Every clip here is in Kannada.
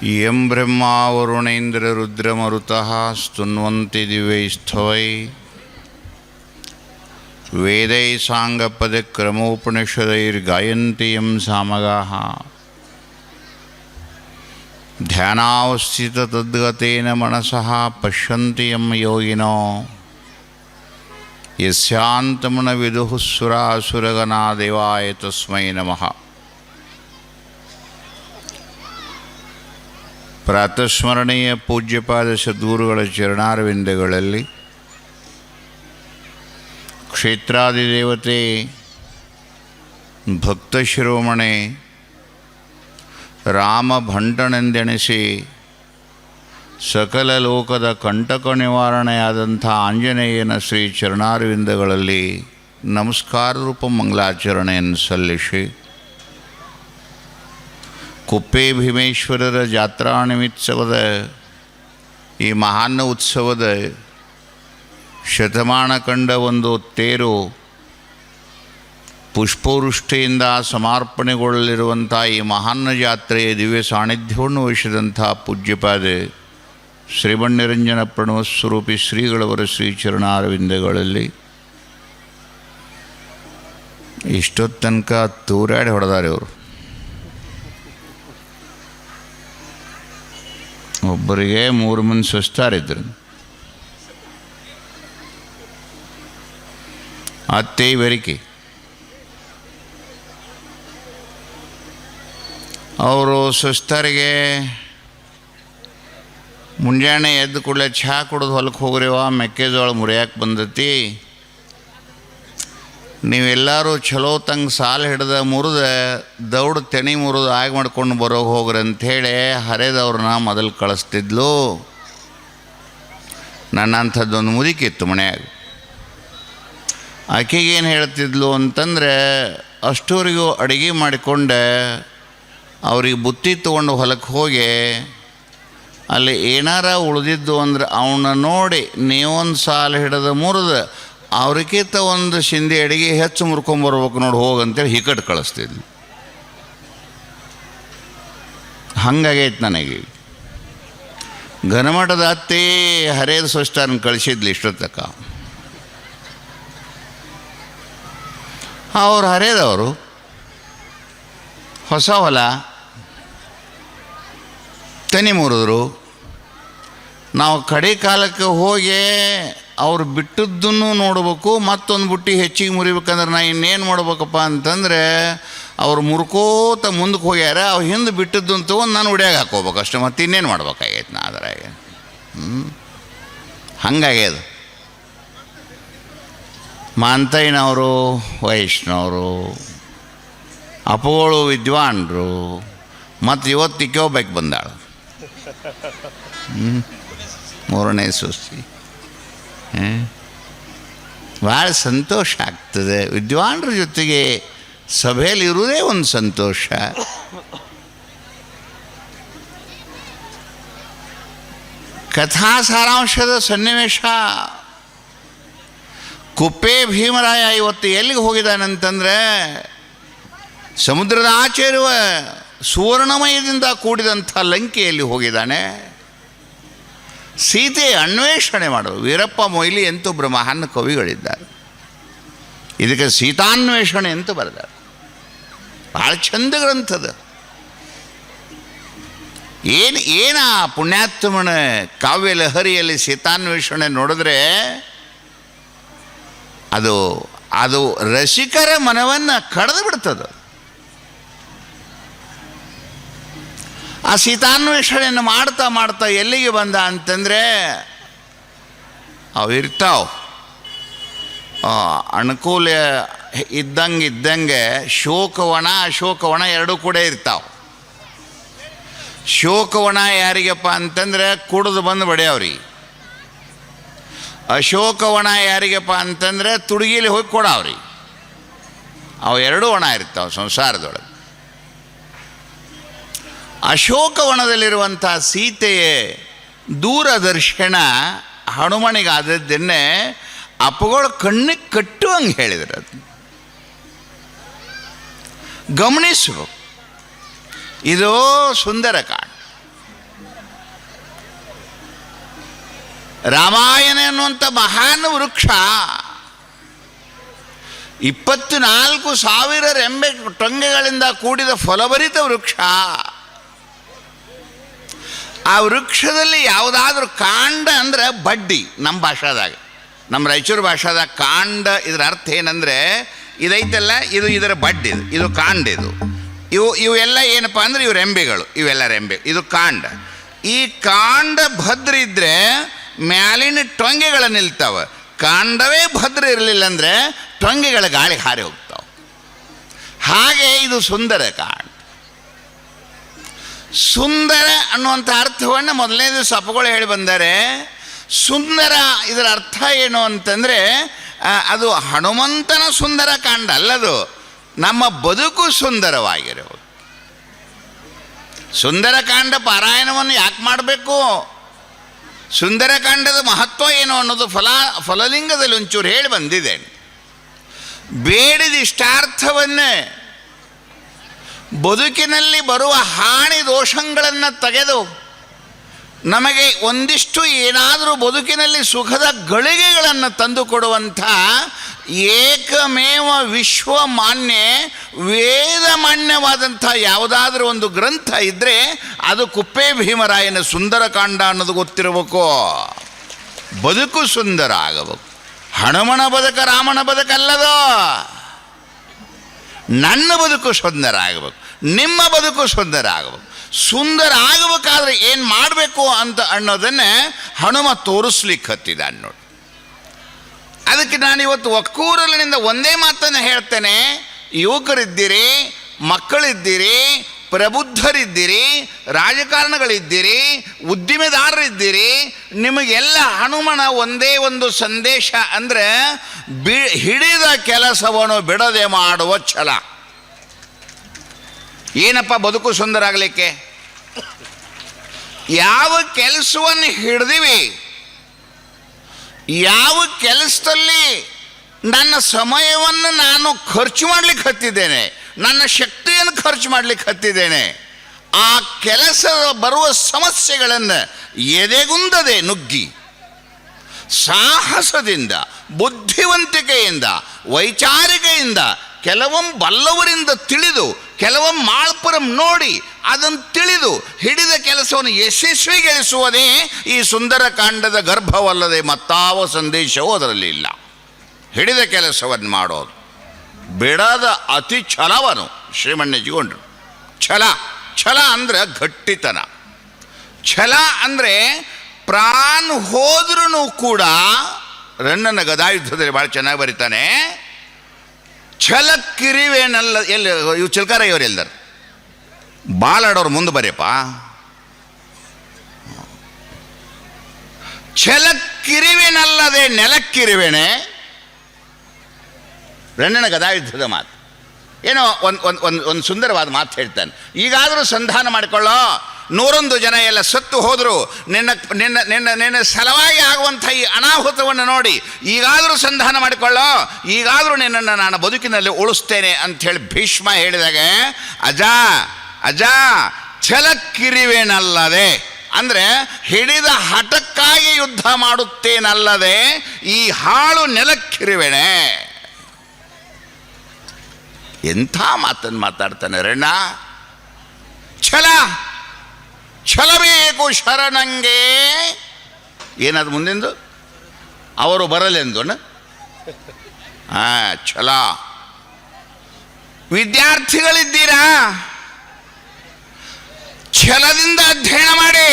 ಯಂ ಬ್ರಹ್ಮಾ ವರುಣೇಂದ್ರ ರುದ್ರಮರುತಃ ಸ್ತುನ್ವಂತಿ ದಿವ್ಯೈಸ್ತವೈ ವೇದೈ ಸಾಂಗಪದಕ್ರಮೋಪನಿಷದೈರ್ಗಾಯಂತಿ ಯಂ ಸಾಮಗಾಃ ಧ್ಯಾನಾವಸ್ಥಿತತದ್ಗತೇನ ಮನಸಃ ಪಶ್ಯಂತಿ ಯಂ ಯೋಗಿನೋ ಯಸ್ಯಾಂತಮನ ವಿದುಃ ಸುರಾಸುರಗಣಾ ದೇವಾಯ ತಸ್ಮೈ ನಮಃ. ಪ್ರಾತಸ್ಮರಣೀಯ ಪೂಜ್ಯಪಾದ ಸದ್ಗುರುಗಳ ಚರಣಾರವಿಂದಗಳಲ್ಲಿ ಕ್ಷೇತ್ರಾದಿದೇವತೆ ಭಕ್ತ ಶಿರೋಮಣಿ ರಾಮಭಂಟನೆಂದೆಣಿಸಿ ಸಕಲ ಲೋಕದ ಕಂಟಕ ನಿವಾರಣೆಯಾದಂಥ ಆಂಜನೇಯನ ಶ್ರೀ ಚರಣಾರವಿಂದಗಳಲ್ಲಿ ನಮಸ್ಕಾರ ರೂಪ ಮಂಗಲಾಚರಣೆಯನ್ನು ಸಲ್ಲಿಸಿ ಕುಪ್ಪೆ ಭೀಮೇಶ್ವರರ ಜಾತ್ರಾ ನಿಮಿತ್ಸವದ ಈ ಮಹಾನ್ ಉತ್ಸವದ ಶತಮಾನ ಕಂಡ ಒಂದು ತೇರು ಪುಷ್ಪವೃಷ್ಟಿಯಿಂದ ಸಮರ್ಪಣೆಗೊಳ್ಳಲಿರುವಂಥ ಈ ಮಹಾನ್ ಜಾತ್ರೆಯ ದಿವ್ಯ ಸಾನ್ನಿಧ್ಯವನ್ನು ವಹಿಸಿದಂಥ ಪೂಜ್ಯಪಾದ ಶ್ರೀಮನ್ನಿರಂಜನ ಪ್ರಣವಸ್ವರೂಪಿ ಶ್ರೀಗಳವರ ಶ್ರೀಚರಣಾರವಿಂದಗಳಲ್ಲಿ ಇಷ್ಟೊತ್ತು ತನಕ ತೂರಾಡಿ ಹೊಡೆದಾರೆ ಅವರು. ಒಬ್ಬರಿಗೆ 3 ಮಂದಿ ಸ್ವಸ್ಥರಿದ್ರು. ಅತ್ತೆ ಬೆರಿಕೆ ಅವರು ಸ್ವಸ್ಥರಿಗೆ ಮುಂಜಾನೆ ಎದ್ದು ಕೂಡಲೇ ಚಹಾ ಕುಡಿದು ಹೊಲಕ್ಕೆ ಹೋಗ್ರಿವ, ಮೆಕ್ಕೆಜೋಳ ಮುರಿಯಾಕೆ ಬಂದತಿ, ನೀವೆಲ್ಲರೂ ಚಲೋ ತಂಗೆ ಸಾಲು ಹಿಡ್ದು ಮುರಿದು ದೌಡು ತೆನಿ ಮುರಿದು ಆಗಿ ಮಾಡ್ಕೊಂಡು ಬರೋಗಿ ಹೋಗ್ರಿ ಅಂಥೇಳಿ ಹರಿದವ್ರನ್ನ ಮೊದಲು ಕಳಿಸ್ತಿದ್ಲು. ನನ್ನಂಥದ್ದೊಂದು ಮುದುಕಿತ್ತು ಮನ್ಯಾಗ. ಆಕೆಗೇನು ಹೇಳ್ತಿದ್ಲು ಅಂತಂದರೆ, ಅಷ್ಟೂರಿಗೂ ಅಡುಗೆ ಮಾಡಿಕೊಂಡೆ ಅವ್ರಿಗೆ ಬುತ್ತಿ ತೊಗೊಂಡು ಹೊಲಕ್ಕೆ ಹೋಗಿ ಅಲ್ಲಿ ಏನಾರ ಉಳಿದಿದ್ದು ಅಂದ್ರೆ ಅವನ್ನ ನೋಡಿ ನೀವೊಂದು ಸಾಲು ಹಿಡಿದು ಮುರಿದು ಅವ್ರಿಗಿಂತ ಒಂದು ಶಿಂದಿ ಅಡಿಗೆ ಹೆಚ್ಚು ಮುರ್ಕೊಂಬರ್ಬೇಕು ನೋಡಿ ಹೋಗಂತೇಳಿ ಹಿಕ್ಕಟ್ಟು ಕಳಿಸ್ತಿದ್ಲು. ಹಂಗಾಗೈತೆ ನನಗೆ. ಘನಮಠದ ಅತ್ತಿ ಹರಿದ ಸ್ವಷ್ಟನ ಕಳಿಸಿದ್ಲು ಇಷ್ಟೊತ್ತಕ. ಅವ್ರು ಹರಿದವರು ಹೊಸ ಹೊಲ ತನಿ ಮುರಿದ್ರು. ನಾವು ಕಡೆ ಕಾಲಕ್ಕೆ ಹೋಗಿ ಅವ್ರು ಬಿಟ್ಟದ್ದನ್ನು ನೋಡ್ಬೇಕು, ಮತ್ತೊಂದು ಬುಟ್ಟಿ ಹೆಚ್ಚಿಗೆ ಮುರಿಬೇಕಂದ್ರೆ ನಾ ಇನ್ನೇನು ಮಾಡ್ಬೇಕಪ್ಪ ಅಂತಂದರೆ ಅವ್ರು ಮುರ್ಕೋತ ಮುಂದಕ್ಕೆ ಹೋಗ್ಯಾರ, ಅವ್ರು ಹಿಂದೆ ಬಿಟ್ಟದ್ದನ್ನು ತೊಗೊಂಡು ನಾನು ಉಡ್ಯಾಗ ಹಾಕೋಬೇಕು ಅಷ್ಟೇ, ಮತ್ತೆ ಇನ್ನೇನು ಮಾಡ್ಬೇಕಾಗೈತೆ ನಾ ಅದ್ರಾಗ. ಹಂಗಾಗ್ಯದ. ಮಾಂತಯ್ಯನವರು ವೈಷ್ಣವರು, ಅಪಗಳು ವಿದ್ವಾನ್ರು, ಮತ್ತು ಇವತ್ತು ಇಕ್ಕೋಬೇಕು ಬಂದಾಳು 3ನೇ ಸೊಸಿ. ಭಾಳ ಸಂತೋಷ ಆಗ್ತದೆ. ವಿದ್ವಾನ್ರ ಜೊತೆಗೆ ಸಭೆಯಲ್ಲಿ ಇರುವುದೇ ಒಂದು ಸಂತೋಷ. ಕಥಾ ಸಾರಾಂಶದ ಸನ್ನಿವೇಶ. ಕುಪ್ಪೆ ಭೀಮರಾಯ ಇವತ್ತು ಎಲ್ಲಿಗೆ ಹೋಗಿದ್ದಾನಂತಂದರೆ, ಸಮುದ್ರದ ಆಚೆ ಇರುವ ಸುವರ್ಣಮಯದಿಂದ ಕೂಡಿದಂಥ ಲಂಕೆಯಲ್ಲಿ ಹೋಗಿದ್ದಾನೆ. ಸೀತೆ ಅನ್ವೇಷಣೆ ಮಾಡೋದು. ವೀರಪ್ಪ ಮೊಯ್ಲಿ ಅಂತೂ ಒಬ್ಬರು ಮಹಾನ್ ಕವಿಗಳಿದ್ದಾರೆ, ಇದಕ್ಕೆ ಸೀತಾನ್ವೇಷಣೆ ಅಂತ ಬರೆದಾರೆ. ಭಾಳ ಚಂದ ಗ್ರಂಥದ. ಏನು ಆ ಪುಣ್ಯಾತ್ಮನ ಕಾವ್ಯ ಲಹರಿಯಲ್ಲಿ ಸೀತಾನ್ವೇಷಣೆ ನೋಡಿದ್ರೆ ಅದು ಅದು ರಸಿಕರ ಮನವನ್ನು ಕಳೆದು ಬಿಡ್ತದೆ. ಆ ಸೀತಾನ್ವೇಷಣೆಯನ್ನು ಮಾಡ್ತಾ ಮಾಡ್ತಾ ಎಲ್ಲಿಗೆ ಬಂದ ಅಂತಂದರೆ, ಅವು ಇರ್ತಾವೆ ಅನುಕೂಲ ಇದ್ದಂಗೆ ಶೋಕವನ ಅಶೋಕವನ ಎರಡೂ ಕೂಡ ಇರ್ತಾವೆ. ಶೋಕವನ ಯಾರಿಗಪ್ಪ ಅಂತಂದರೆ ಕುಡಿದು ಬಂದು ಬಡಿಯವ್ರಿಗೆ. ಅಶೋಕವನ ಯಾರಿಗಪ್ಪ ಅಂತಂದರೆ ತುಡುಗಿಲಿ ಹೋಗಿ ಕೊಡವ್ರಿಗೆ. ಅವು ಎರಡೂ ಒಣ ಇರ್ತಾವೆ ಸಂಸಾರದೊಳಗೆ. ಅಶೋಕವನದಲ್ಲಿರುವಂಥ ಸೀತೆಯ ದೂರದರ್ಶನ ಹನುಮನಿಗಾದದ್ದನ್ನೇ ಅಪ್ಪಗಳು ಕಣ್ಣಿಗೆ ಕಟ್ಟುವಂಗೆ ಹೇಳಿದ್ರು. ಅದು ಗಮನಿಸು. ಇದು ಸುಂದರಕಾಂಡ. ರಾಮಾಯಣ ಎನ್ನುವಂಥ ಮಹಾನ್ ವೃಕ್ಷ 24,000 ರೆಂಬೆ ಟೊಂಗೆಗಳಿಂದ ಕೂಡಿದ ಫಲಭರಿತ ವೃಕ್ಷ. ಆ ವೃಕ್ಷದಲ್ಲಿ ಯಾವುದಾದ್ರೂ ಕಾಂಡ ಅಂದರೆ ಬಡ್ಡಿ, ನಮ್ಮ ಭಾಷಾದಾಗ, ನಮ್ಮ ರಾಯಚೂರು ಭಾಷಾದಾಗ ಕಾಂಡ ಇದರ ಅರ್ಥ ಏನಂದರೆ ಇದೈತಲ್ಲ, ಇದರ ಬಡ್ಡಿ, ಇದು ಕಾಂಡ, ಇವೆಲ್ಲ ಏನಪ್ಪ ಅಂದರೆ ಇವು ರೆಂಬೆಗಳು, ಇವೆಲ್ಲ ರೆಂಬೆ, ಇದು ಕಾಂಡ. ಈ ಕಾಂಡ ಭದ್ರ ಇದ್ದರೆ ಮ್ಯಾಲಿನ ಟೊಂಗೆಗಳು ನಿಲ್ತಾವೆ. ಕಾಂಡವೇ ಭದ್ರ ಇರಲಿಲ್ಲ ಅಂದರೆ ಟೊಂಗೆಗಳ ಗಾಳಿ ಹಾರಿ ಹೋಗ್ತಾವೆ. ಹಾಗೆ ಇದು ಸುಂದರ ಕಾಂಡ. ಸುಂದರ ಅನ್ನುವಂಥ ಅರ್ಥವನ್ನು ಮೊದಲನೇ ದಿವಸ ಅಪ್ಪಗಳು ಹೇಳಿ ಬಂದರೆ, ಸುಂದರ ಇದರ ಅರ್ಥ ಏನು ಅಂತಂದರೆ ಅದು ಹನುಮಂತನ ಸುಂದರ ಕಾಂಡ ಅಲ್ಲದು, ನಮ್ಮ ಬದುಕು ಸುಂದರವಾಗಿರುವುದು. ಸುಂದರಕಾಂಡ ಪಾರಾಯಣವನ್ನು ಯಾಕೆ ಮಾಡಬೇಕು, ಸುಂದರಕಾಂಡದ ಮಹತ್ವ ಏನು ಅನ್ನೋದು ಫಲಲಿಂಗದಲ್ಲಿ ಒಂಚೂರು ಹೇಳಿ ಬಂದಿದೆ. ಬೇಡಿದ ಇಷ್ಟಾರ್ಥವನ್ನೇ ಬದುಕಿನಲ್ಲಿ ಬರುವ ಹಾನಿ ದೋಷಗಳನ್ನು ತೆಗೆದು ನಮಗೆ ಒಂದಿಷ್ಟು ಏನಾದರೂ ಬದುಕಿನಲ್ಲಿ ಸುಖದ ಗಳಿಗೆಗಳನ್ನು ತಂದುಕೊಡುವಂಥ ಏಕಮೇವ ವಿಶ್ವಮಾನ್ಯ ವೇದಮಾನ್ಯವಾದಂಥ ಯಾವುದಾದ್ರೂ ಒಂದು ಗ್ರಂಥ ಇದ್ದರೆ ಅದು ಕುಪ್ಪೆ ಭೀಮರಾಯನ ಸುಂದರಕಾಂಡ ಅನ್ನೋದು ಗೊತ್ತಿರಬೇಕು. ಬದುಕು ಸುಂದರ ಆಗಬೇಕು. ಹನುಮನ ಬದುಕ ರಾಮನ ಬದುಕಲ್ಲದೋ. ನನ್ನ ಬದುಕು ಸುಂದರ ಆಗಬೇಕು, ನಿಮ್ಮ ಬದುಕು ಸುಂದರ ಆಗಬೇಕು. ಸುಂದರ ಆಗಬೇಕಾದ್ರೆ ಏನು ಮಾಡಬೇಕು ಅಂತ ಅನ್ನೋದನ್ನೇ ಹನುಮ ತೋರಿಸ್ಲಿಕ್ಕೆ ಹತ್ತಿದ್ದಾನೆ ನೋಡಿ. ಅದಕ್ಕೆ ನಾನಿವತ್ತು ಒಕ್ಕೂರಲಿನಿಂದ ಒಂದೇ ಮಾತನ್ನು ಹೇಳ್ತೇನೆ. ಯುವಕರಿದ್ದೀರಿ, ಮಕ್ಕಳಿದ್ದೀರಿ, ಪ್ರಬುದ್ಧರಿದ್ದೀರಿ, ರಾಜಕಾರಣಗಳಿದ್ದೀರಿ, ಉದ್ದಿಮೆದಾರರಿದ್ದೀರಿ, ನಿಮಗೆಲ್ಲ ಹನುಮನ ಒಂದೇ ಒಂದು ಸಂದೇಶ ಅಂದರೆ ಹಿಡಿದ ಕೆಲಸವನ್ನು ಬಿಡದೆ ಮಾಡುವ ಛಲ. ಏನಪ್ಪ ಬದುಕು ಸುಂದರ ಆಗಲಿಕ್ಕೆ? ಯಾವ ಕೆಲಸವನ್ನು ಹಿಡ್ದಿವಿ, ಯಾವ ಕೆಲಸದಲ್ಲಿ ನನ್ನ ಸಮಯವನ್ನು ನಾನು ಖರ್ಚು ಮಾಡಲಿಕ್ಕೆ ಹತ್ತಿದ್ದೇನೆ, ನನ್ನ ಶಕ್ತಿಯನ್ನು ಖರ್ಚು ಮಾಡಲಿಕ್ಕೆ ಹತ್ತಿದ್ದೇನೆ, ಆ ಕೆಲಸ ಬರುವ ಸಮಸ್ಯೆಗಳನ್ನು ಎದೆಗುಂದದೆ ನುಗ್ಗಿ ಸಾಹಸದಿಂದ, ಬುದ್ಧಿವಂತಿಕೆಯಿಂದ, ವೈಚಾರಿಕೆಯಿಂದ, ಕೆಲವೊಮ್ಮೆ ಬಲ್ಲವರಿಂದ ತಿಳಿದು, ಕೆಲವೊಮ್ಮೆ ಮಾಳ್ಪುರಂ ನೋಡಿ ಅದನ್ನು ತಿಳಿದು ಹಿಡಿದ ಕೆಲಸವನ್ನು ಯಶಸ್ವಿಗೊಳಿಸುವುದೇ ಈ ಸುಂದರಕಾಂಡದ ಗರ್ಭವಲ್ಲದೆ ಮತ್ತಾವ ಸಂದೇಶವೂ ಅದರಲ್ಲಿ ಇಲ್ಲ. ಹಿಡಿದ ಕೆಲಸವನ್ನು ಮಾಡೋದು, ಬಿಡದ ಅತಿ ಛಲವನು ಶ್ರೀಮಣ್ಣಜಿಗೊಂಡ್ರು. ಛಲ ಅಂದರೆ ಗಟ್ಟಿತನ. ಛಲ ಅಂದರೆ ಪ್ರಾಣ ಹೋದ್ರೂ ಕೂಡ, ರನ್ನನ ಗದಾಯುದ್ಧದಲ್ಲಿ ಭಾಳ ಚೆನ್ನಾಗಿ ಬರೀತಾನೆ, ಛಲಕ್ಕಿರಿವೇನಲ್ಲ. ಎಲ್ಲಿ ಇವು ಚಿಲ್ಕಾರ ಇವರು ಎಲ್ಲರು ಬಾಲಾಡೋರು ಮುಂದೆ ಬರೆಯಪ್ಪ. ಛಲಕ್ಕಿರಿವೇನಲ್ಲದೆ ನೆಲಕ್ಕಿರಿವೇನೆ, ರನ್ನನ ಗದಾಯುದ್ಧದ ಮಾತು. ಏನೋ ಒಂದು ಸುಂದರವಾದ ಮಾತು ಹೇಳ್ತಾನೆ. ಈಗಾದರೂ ಸಂಧಾನ ಮಾಡಿಕೊಳ್ಳೋ, 101 ಜನ ಎಲ್ಲ ಸತ್ತು ಹೋದರು, ನಿನ್ನ ಸಲವಾಗಿ ಆಗುವಂಥ ಈ ಅನಾಹುತವನ್ನು ನೋಡಿ ಈಗಾದರೂ ಸಂಧಾನ ಮಾಡಿಕೊಳ್ಳೋ, ಈಗಾದರೂ ನಿನ್ನನ್ನು ನಾನು ಬದುಕಿನಲ್ಲಿ ಉಳಿಸ್ತೇನೆ ಅಂಥೇಳಿ ಭೀಷ್ಮ ಹೇಳಿದಾಗ, ಅಜ ಛಲಕ್ಕಿರಿವೇನಲ್ಲದೆ ಅಂದರೆ ಹಿಡಿದ ಹಠಕ್ಕಾಗಿ ಯುದ್ಧ ಮಾಡುತ್ತೇನಲ್ಲದೆ ಈ ಹಾಳು ನೆಲಕ್ಕಿರಿವೇನೆ. ಎಂಥ ಮಾತನ್ನು ಮಾತಾಡ್ತಾನೆ ರಣ್ಣ. ಛಲಬೇಕು ಶರಣಂಗೆ. ಏನದು ಮುಂದಿಂದು? ಅವರು ಬರಲೆಂದು ಛಲ. ವಿದ್ಯಾರ್ಥಿಗಳಿದ್ದೀರಾ? ಛಲದಿಂದ ಅಧ್ಯಯನ ಮಾಡಿ.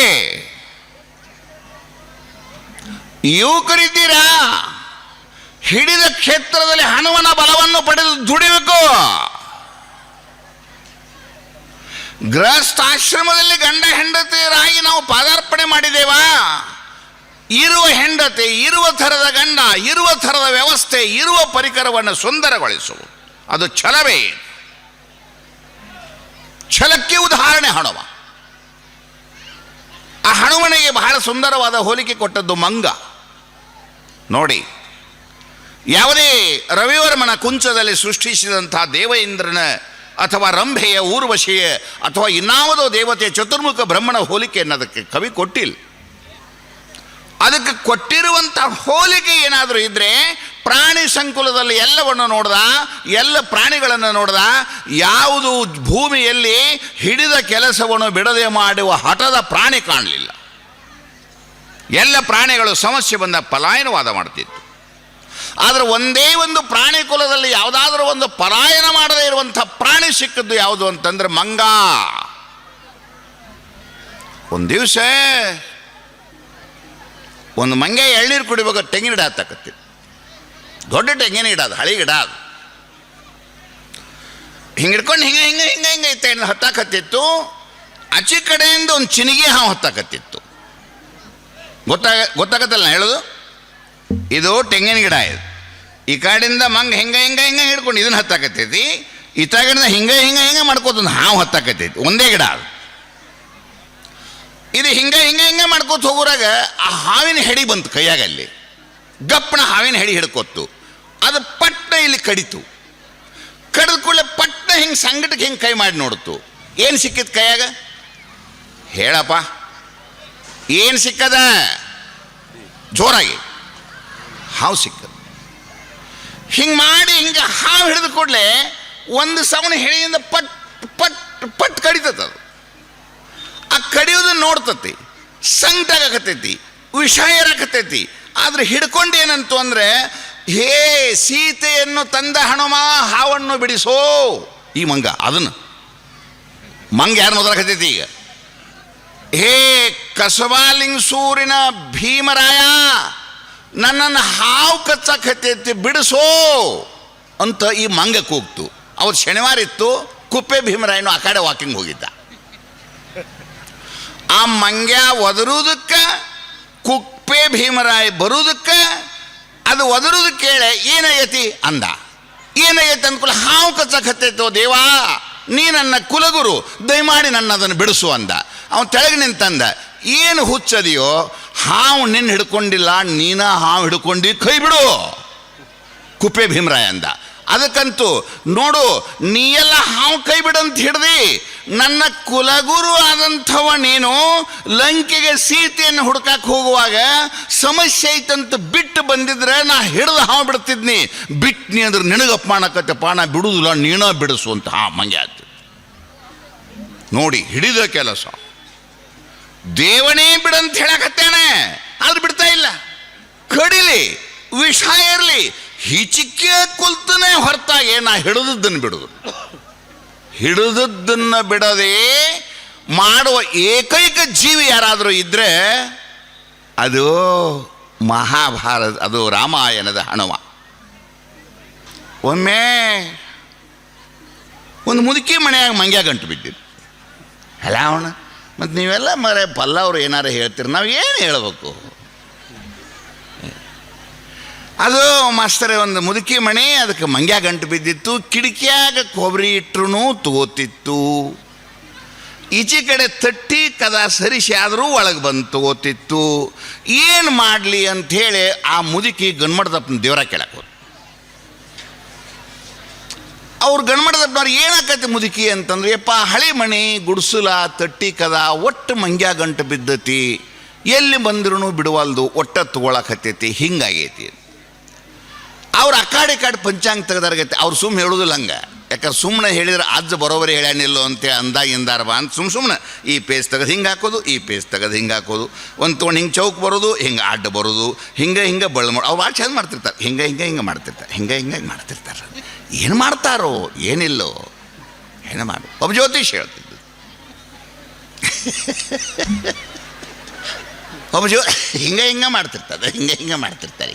ಯುವಕರಿದ್ದೀರಾ? ಹಿಡಿದ ಕ್ಷೇತ್ರದಲ್ಲಿ ಹನುಮನ ಬಲವನ್ನು ಪಡೆದು ದುಡಿಬೇಕು. ಗೃಹಸ್ಥಾಶ್ರಮದಲ್ಲಿ ಗಂಡ ಹೆಂಡತಿಯರಾಗಿ ನಾವು ಪಾದಾರ್ಪಣೆ ಮಾಡಿದ್ದೇವಾ? ಇರುವ ಹೆಂಡತಿ, ಇರುವ ಥರದ ಗಂಡ, ಇರುವ ಥರದ ವ್ಯವಸ್ಥೆ, ಇರುವ ಪರಿಕರವನ್ನು ಸುಂದರಗೊಳಿಸು. ಅದು ಛಲವೇ. ಛಲಕ್ಕೆ ಉದಾಹರಣೆ ಹನುಮ. ಆ ಹನುಮನಿಗೆ ಬಹಳ ಸುಂದರವಾದ ಹೋಲಿಕೆ ಕೊಟ್ಟದ್ದು ಮಂಗ. ನೋಡಿ, ಯಾವುದೇ ರವಿವರ್ಮನ ಕುಂಚದಲ್ಲಿ ಸೃಷ್ಟಿಸಿದಂಥ ದೇವೇಂದ್ರನ ಅಥವಾ ರಂಭೆಯ ಊರ್ವಶಿಯ ಅಥವಾ ಇನ್ನಾವುದೋ ದೇವತೆ ಚತುರ್ಮುಖ ಬ್ರಹ್ಮಣ ಹೋಲಿಕೆ ಅನ್ನೋದಕ್ಕೆ ಕವಿ ಕೊಟ್ಟಿಲ್ಲ. ಅದಕ್ಕೆ ಕೊಟ್ಟಿರುವಂಥ ಹೋಲಿಕೆ ಏನಾದರೂ ಇದ್ದರೆ ಪ್ರಾಣಿ ಸಂಕುಲದಲ್ಲಿ ಎಲ್ಲವನ್ನು ನೋಡ್ದ, ಎಲ್ಲ ಪ್ರಾಣಿಗಳನ್ನು ನೋಡ್ದ, ಯಾವುದು ಭೂಮಿಯಲ್ಲಿ ಹಿಡಿದ ಕೆಲಸವನ್ನು ಬಿಡದೆ ಮಾಡುವ ಹಠದ ಪ್ರಾಣಿ ಕಾಣಲಿಲ್ಲ. ಎಲ್ಲ ಪ್ರಾಣಿಗಳು ಸಮಸ್ಯೆ ಬಂದ ಪಲಾಯನವಾದ ಮಾಡ್ತಿತ್ತು. ಆದರೆ ಒಂದೇ ಒಂದು ಪ್ರಾಣಿ ಕುಲದಲ್ಲಿ ಯಾವುದಾದ್ರೂ ಒಂದು ಪಲಾಯನ ಮಾಡದೇ ಇರುವಂಥ ಪ್ರಾಣಿ ಸಿಕ್ಕದ್ದು ಯಾವುದು ಅಂತಂದ್ರೆ ಮಂಗ. ಒಂದು ದಿವಸ ಒಂದು ಮಂಗ ಎಳ್ನೀರು ಕುಡಿಬೇಕು, ತೆಂಗಿನ ಗಿಡ ಹತ್ತಕತ್ತಿತ್ತು. ದೊಡ್ಡ ತೆಂಗಿನ ಗಿಡ, ಅದು ಹಳಿ ಗಿಡ. ಅದು ಹಿಂಗೆ ಹಿಡ್ಕೊಂಡು ಹಿಂಗೆ ಹಿಂಗೆ ಹಿಂಗೆ ಹಿಂಗೆ ಇತ್ತ ಹತ್ತಾಕತ್ತಿತ್ತು. ಆಚೆ ಕಡೆಯಿಂದ ಒಂದು ಚಿನಿಗೆ ಹಾವು ಹತ್ತಾಕತ್ತಿತ್ತು. ಗೊತ್ತಾಗತ್ತಲ್ಲ ಹೇಳೋದು. ಇದು ತೆಂಗಿನ ಗಿಡ. ಇದು ಈ ಕಡೆಯಿಂದ ಮಂಗ ಹಿಂಗೆ ಹಿಂಗೆ ಹಿಂಗೆ ಹಿಡ್ಕೊಂಡು ಇದನ್ನ ಹತ್ತಾಕತ್ತೈತಿ, ಇತ್ತಾಗಿಂದ ಹಿಂಗೆ ಹಿಂಗೆ ಹಿಂಗೆ ಮಾಡ್ಕೋತ ಹಾವು ಹತ್ತಾಕತ್ತೈತಿ. ಒಂದೇ ಗಿಡ. ಅದು ಇದು ಹಿಂಗೆ ಹಿಂಗೆ ಹಿಂಗೆ ಮಾಡ್ಕೋತ ಹೋಗೋರಾಗ ಆ ಹಾವಿನ ಹೆಡಿ ಬಂತು ಕೈಯಾಗ. ಅಲ್ಲಿ ಗಪ್ಪನ ಹಾವಿನ ಹೆಡಿ ಹಿಡ್ಕೊತ್ತು. ಅದು ಪಟ್ಟ ಇಲ್ಲಿ ಕಡಿತು. ಕಡಿದ ಕೂಡಲೇ ಪಟ್ಟ ಹಿಂಗೆ ಸಂಗಟಕ್ಕೆ ಹಿಂಗೆ ಕೈ ಮಾಡಿ ನೋಡ್ತು. ಏನು ಸಿಕ್ಕಿತ್ತು ಕೈಯಾಗ? ಹೇಳಪ್ಪ, ಏನು ಸಿಕ್ಕದ? ಜೋರಾಗಿ ಹಾವು ಸಿಕ್ಕದು. ಹಿಂಗೆ ಮಾಡಿ ಹಿಂಗೆ ಹಾವು ಹಿಡಿದ ಕೂಡಲೇ ಒಂದು ಸವಣ ಹೆಡಿಯಿಂದ ಪಟ್ ಪಟ್ ಪಟ್ ಕಡಿತದ. ಅದು ಆ ಕಡಿಯೋದನ್ನು ನೋಡ್ತತಿ, ಸಂಕಟಾಗತೈತಿ, ವಿಷ ಏರಾಕತೈತಿ. ಆದರೆ ಹಿಡ್ಕೊಂಡು ಏನಂತು ಅಂದರೆ, ಹೇ ಸೀತೆಯನ್ನು ತಂದ ಹನುಮ, ಹಾವನ್ನು ಬಿಡಿಸೋ. ಈ ಮಂಗ ಅದನ್ನು ಮಂಗ ಯಾರು ಮೊದಲಾಕತೈತಿ ಈಗ? ಹೇ ಕಸಬಾಲಿಂಗಸೂರಿನ ಭೀಮರಾಯ, ನನ್ನನ್ನು ಹಾವು ಕಚ್ಚಾಕತೈತಿ, ಬಿಡಿಸೋ ಅಂತ ಈ ಮಂಗ ಕೂಗ್ತು. ಅವ್ರು ಶನಿವಾರ ಇತ್ತು. ಕುಪ್ಪೆ ಭೀಮರಾಯನು ಆ ಕಡೆ ವಾಕಿಂಗ್ ಹೋಗಿದ್ದ. ಆ ಮಂಗ್ಯ ಒದರುವುದಕ್ಕೆ, ಕುಪ್ಪೆ ಭೀಮರಾಯ ಬರುವುದಕ್ಕೆ, ಅದು ಒದರುದು ಕೇಳೆ ಏನಾಗೈತಿ ಅಂದ. ಏನಾಗೈತಿ ಅಂದ್ಕೂಲ, ಹಾವು ಕಚ್ಚಕತ್ತೈತೋ ದೇವಾ, ನೀ ನನ್ನ ಕುಲಗುರು, ದಯಮಾಡಿ ನನ್ನ ಅದನ್ನು ಬಿಡಿಸು ಅಂದ. ಅವನು ತೆಳಗೆ ನಿಂತಂದ, ಏನು ಹುಚ್ಚದಿಯೋ, ಹಾವು ನಿನ್ನ ಹಿಡ್ಕೊಂಡಿಲ್ಲ, ನೀನ ಹಾವು ಹಿಡ್ಕೊಂಡು ಕೈ ಬಿಡು ಕುಪ್ಪೆ ಭೀಮರಾಯ ಅಂದ. ಅದಕ್ಕಂತೂ ನೋಡು, ನೀ ಎಲ್ಲ ಹಾವು ಕೈ ಬಿಡಂತ ಹಿಡ್ದಿ, ನನ್ನ ಕುಲಗುರು ಆದಂಥವ ನೀನು ಲಂಕೆಗೆ ಸೀತೆಯನ್ನು ಹುಡ್ಕಕ್ಕೆ ಹೋಗುವಾಗ ಸಮಸ್ಯೆ ಐತಂತ ಬಿಟ್ಟು ಬಂದಿದ್ರೆ ನಾ ಹಿಡ್ದು ಹಾವು ಬಿಡ್ತಿದ್ನಿ. ಬಿಟ್ನಿ ಅಂದ್ರೆ ನಿನಗೆ ಅಪಮಾನಕತ್ತಪ್ಪ, ನಾ ಬಿಡುವುದಿಲ್ಲ, ನೀನ ಬಿಡಿಸು ಅಂತ ಮಂಗೆ ಆಯ್ತು. ನೋಡಿ, ಹಿಡಿದ ಕೆಲಸ ದೇವನೇ ಬಿಡಂತ ಹೇಳಕತ್ತೇನೆ, ಆದ್ರೆ ಬಿಡ್ತಾ ಇಲ್ಲ. ಕಡಿಲಿ, ವಿಷ ಇರಲಿ, ಹಿಚಿಕೆ ಕುಲ್ತನೇ ಹೊರತಾಗಿ ನಾ ಹಿಡಿದದ್ದನ್ನು ಬಿಡುದು. ಹಿಡಿದದ್ದನ್ನು ಬಿಡದೆ ಮಾಡುವ ಏಕೈಕ ಜೀವಿ ಯಾರಾದರೂ ಇದ್ದರೆ ಅದು ಮಹಾಭಾರತ, ಅದು ರಾಮಾಯಣದ ಹನುಮ. ಒಮ್ಮೆ ಒಂದು ಮುದುಕಿ ಮನೆಯಾಗ ಮಂಗ್ಯ ಗಂಟು ಬಿದ್ದಿದ್ದು. ಅಲ್ಲ ಅವನು, ಮತ್ತು ನೀವೆಲ್ಲ ಮರೆ ಪಲ್ಲವರು ಏನಾರು ಹೇಳ್ತೀರಿ, ನಾವು ಏನು ಹೇಳಬೇಕು? ಅದು ಮಾಸ್ತರೇ ಒಂದು ಮುದುಕಿ ಮನೆ, ಅದಕ್ಕೆ ಮಂಗ್ಯ ಗಂಟು ಬಿದ್ದಿತ್ತು. ಕಿಟಕಿಯಾಗ ಕೊಬ್ಬರಿ ಇಟ್ಟರು ತಗೋತಿತ್ತು. ಈಚೆ ಕಡೆ ತಟ್ಟಿ ಕದ ಸರಿಸಿ ಆದರೂ ಒಳಗೆ ಬಂದು ತಗೋತಿತ್ತು. ಏನು ಮಾಡಲಿ ಅಂಥೇಳಿ ಆ ಮುದುಕಿ ಗನ್ಮಡದಪ್ಪನ ದೇವರ ಕೇಳಕ್ಕೆ ಹೋದ. ಅವ್ರು ಗನ್ಮಡದಪ್ಪನವ್ರು ಏನಾಕೈತಿ ಮುದುಕಿ ಅಂತಂದ್ರೆ, ಯಪ್ಪ ಹಳೆ ಮನೆ ಗುಡ್ಸಲ ತಟ್ಟಿ ಕದ ಒಟ್ಟು ಮಂಗ್ಯ ಗಂಟು ಬಿದ್ದತಿ, ಎಲ್ಲಿ ಬಂದ್ರೂ ಬಿಡುವಲ್ದು, ಒಟ್ಟ ತಗೊಳಕತ್ತೈತಿ, ಹಿಂಗಾಗೈತಿ. ಅವ್ರು ಆ ಕಾಡೆ ಪಂಚಾಂಗ ತೆಗೆದಾರಗೈತಿ. ಅವ್ರು ಸುಮ್ಮನೆ ಹೇಳೋದಿಲ್ಲ ಹಂಗೆ. ಯಾಕಂದ್ರೆ ಸುಮ್ಮನೆ ಹೇಳಿದ್ರೆ ಅಜ್ಜ ಬರೋಬರಿ ಹೇಳ್ಯಾನಿಲ್ಲೋ ಅಂತ ಅಂದಾಗಿಂದಾರ ಬಾ ಅಂತ ಸುಮ್ಮನೆ ಈ ಪೇಸ್ ತೆಗೆದು ಹಿಂಗೆ ಹಾಕೋದು, ಈ ಪೇಸ್ ತೆಗೆದು ಹಿಂಗೆ ಹಾಕೋದು, ಒಂದು ತೊಗೊಂಡು ಹಿಂಗೆ ಚೌಕ್ ಬರೋದು, ಹಿಂಗೆ ಅಡ್ಡ ಬರೋದು, ಹಿಂಗೆ ಹಿಂಗೆ ಬಳ್ಳು ಮಾಡಿ ಅವ್ರು ಭಾಳ ಚಂದ ಮಾಡ್ತಿರ್ತಾರೆ. ಹಿಂಗೆ ಹಿಂಗೆ ಹಿಂಗೆ ಮಾಡ್ತಿರ್ತಾರೆ, ಹಿಂಗೆ ಹಿಂಗೆ ಮಾಡ್ತಿರ್ತಾರೆ. ಏನು ಮಾಡ್ತಾರೋ ಏನಿಲ್ಲೋ ಏನು ಮಾಡು. ಒಬ್ಬ ಜ್ಯೋತಿಷ್ ಹೇಳ್ತಿದ್ದು, ಒಬ್ಬ ಹಿಂಗೆ ಹಿಂಗೆ ಮಾಡ್ತಿರ್ತಾರೆ, ಹಿಂಗೆ ಹಿಂಗೆ ಮಾಡ್ತಿರ್ತಾರೆ.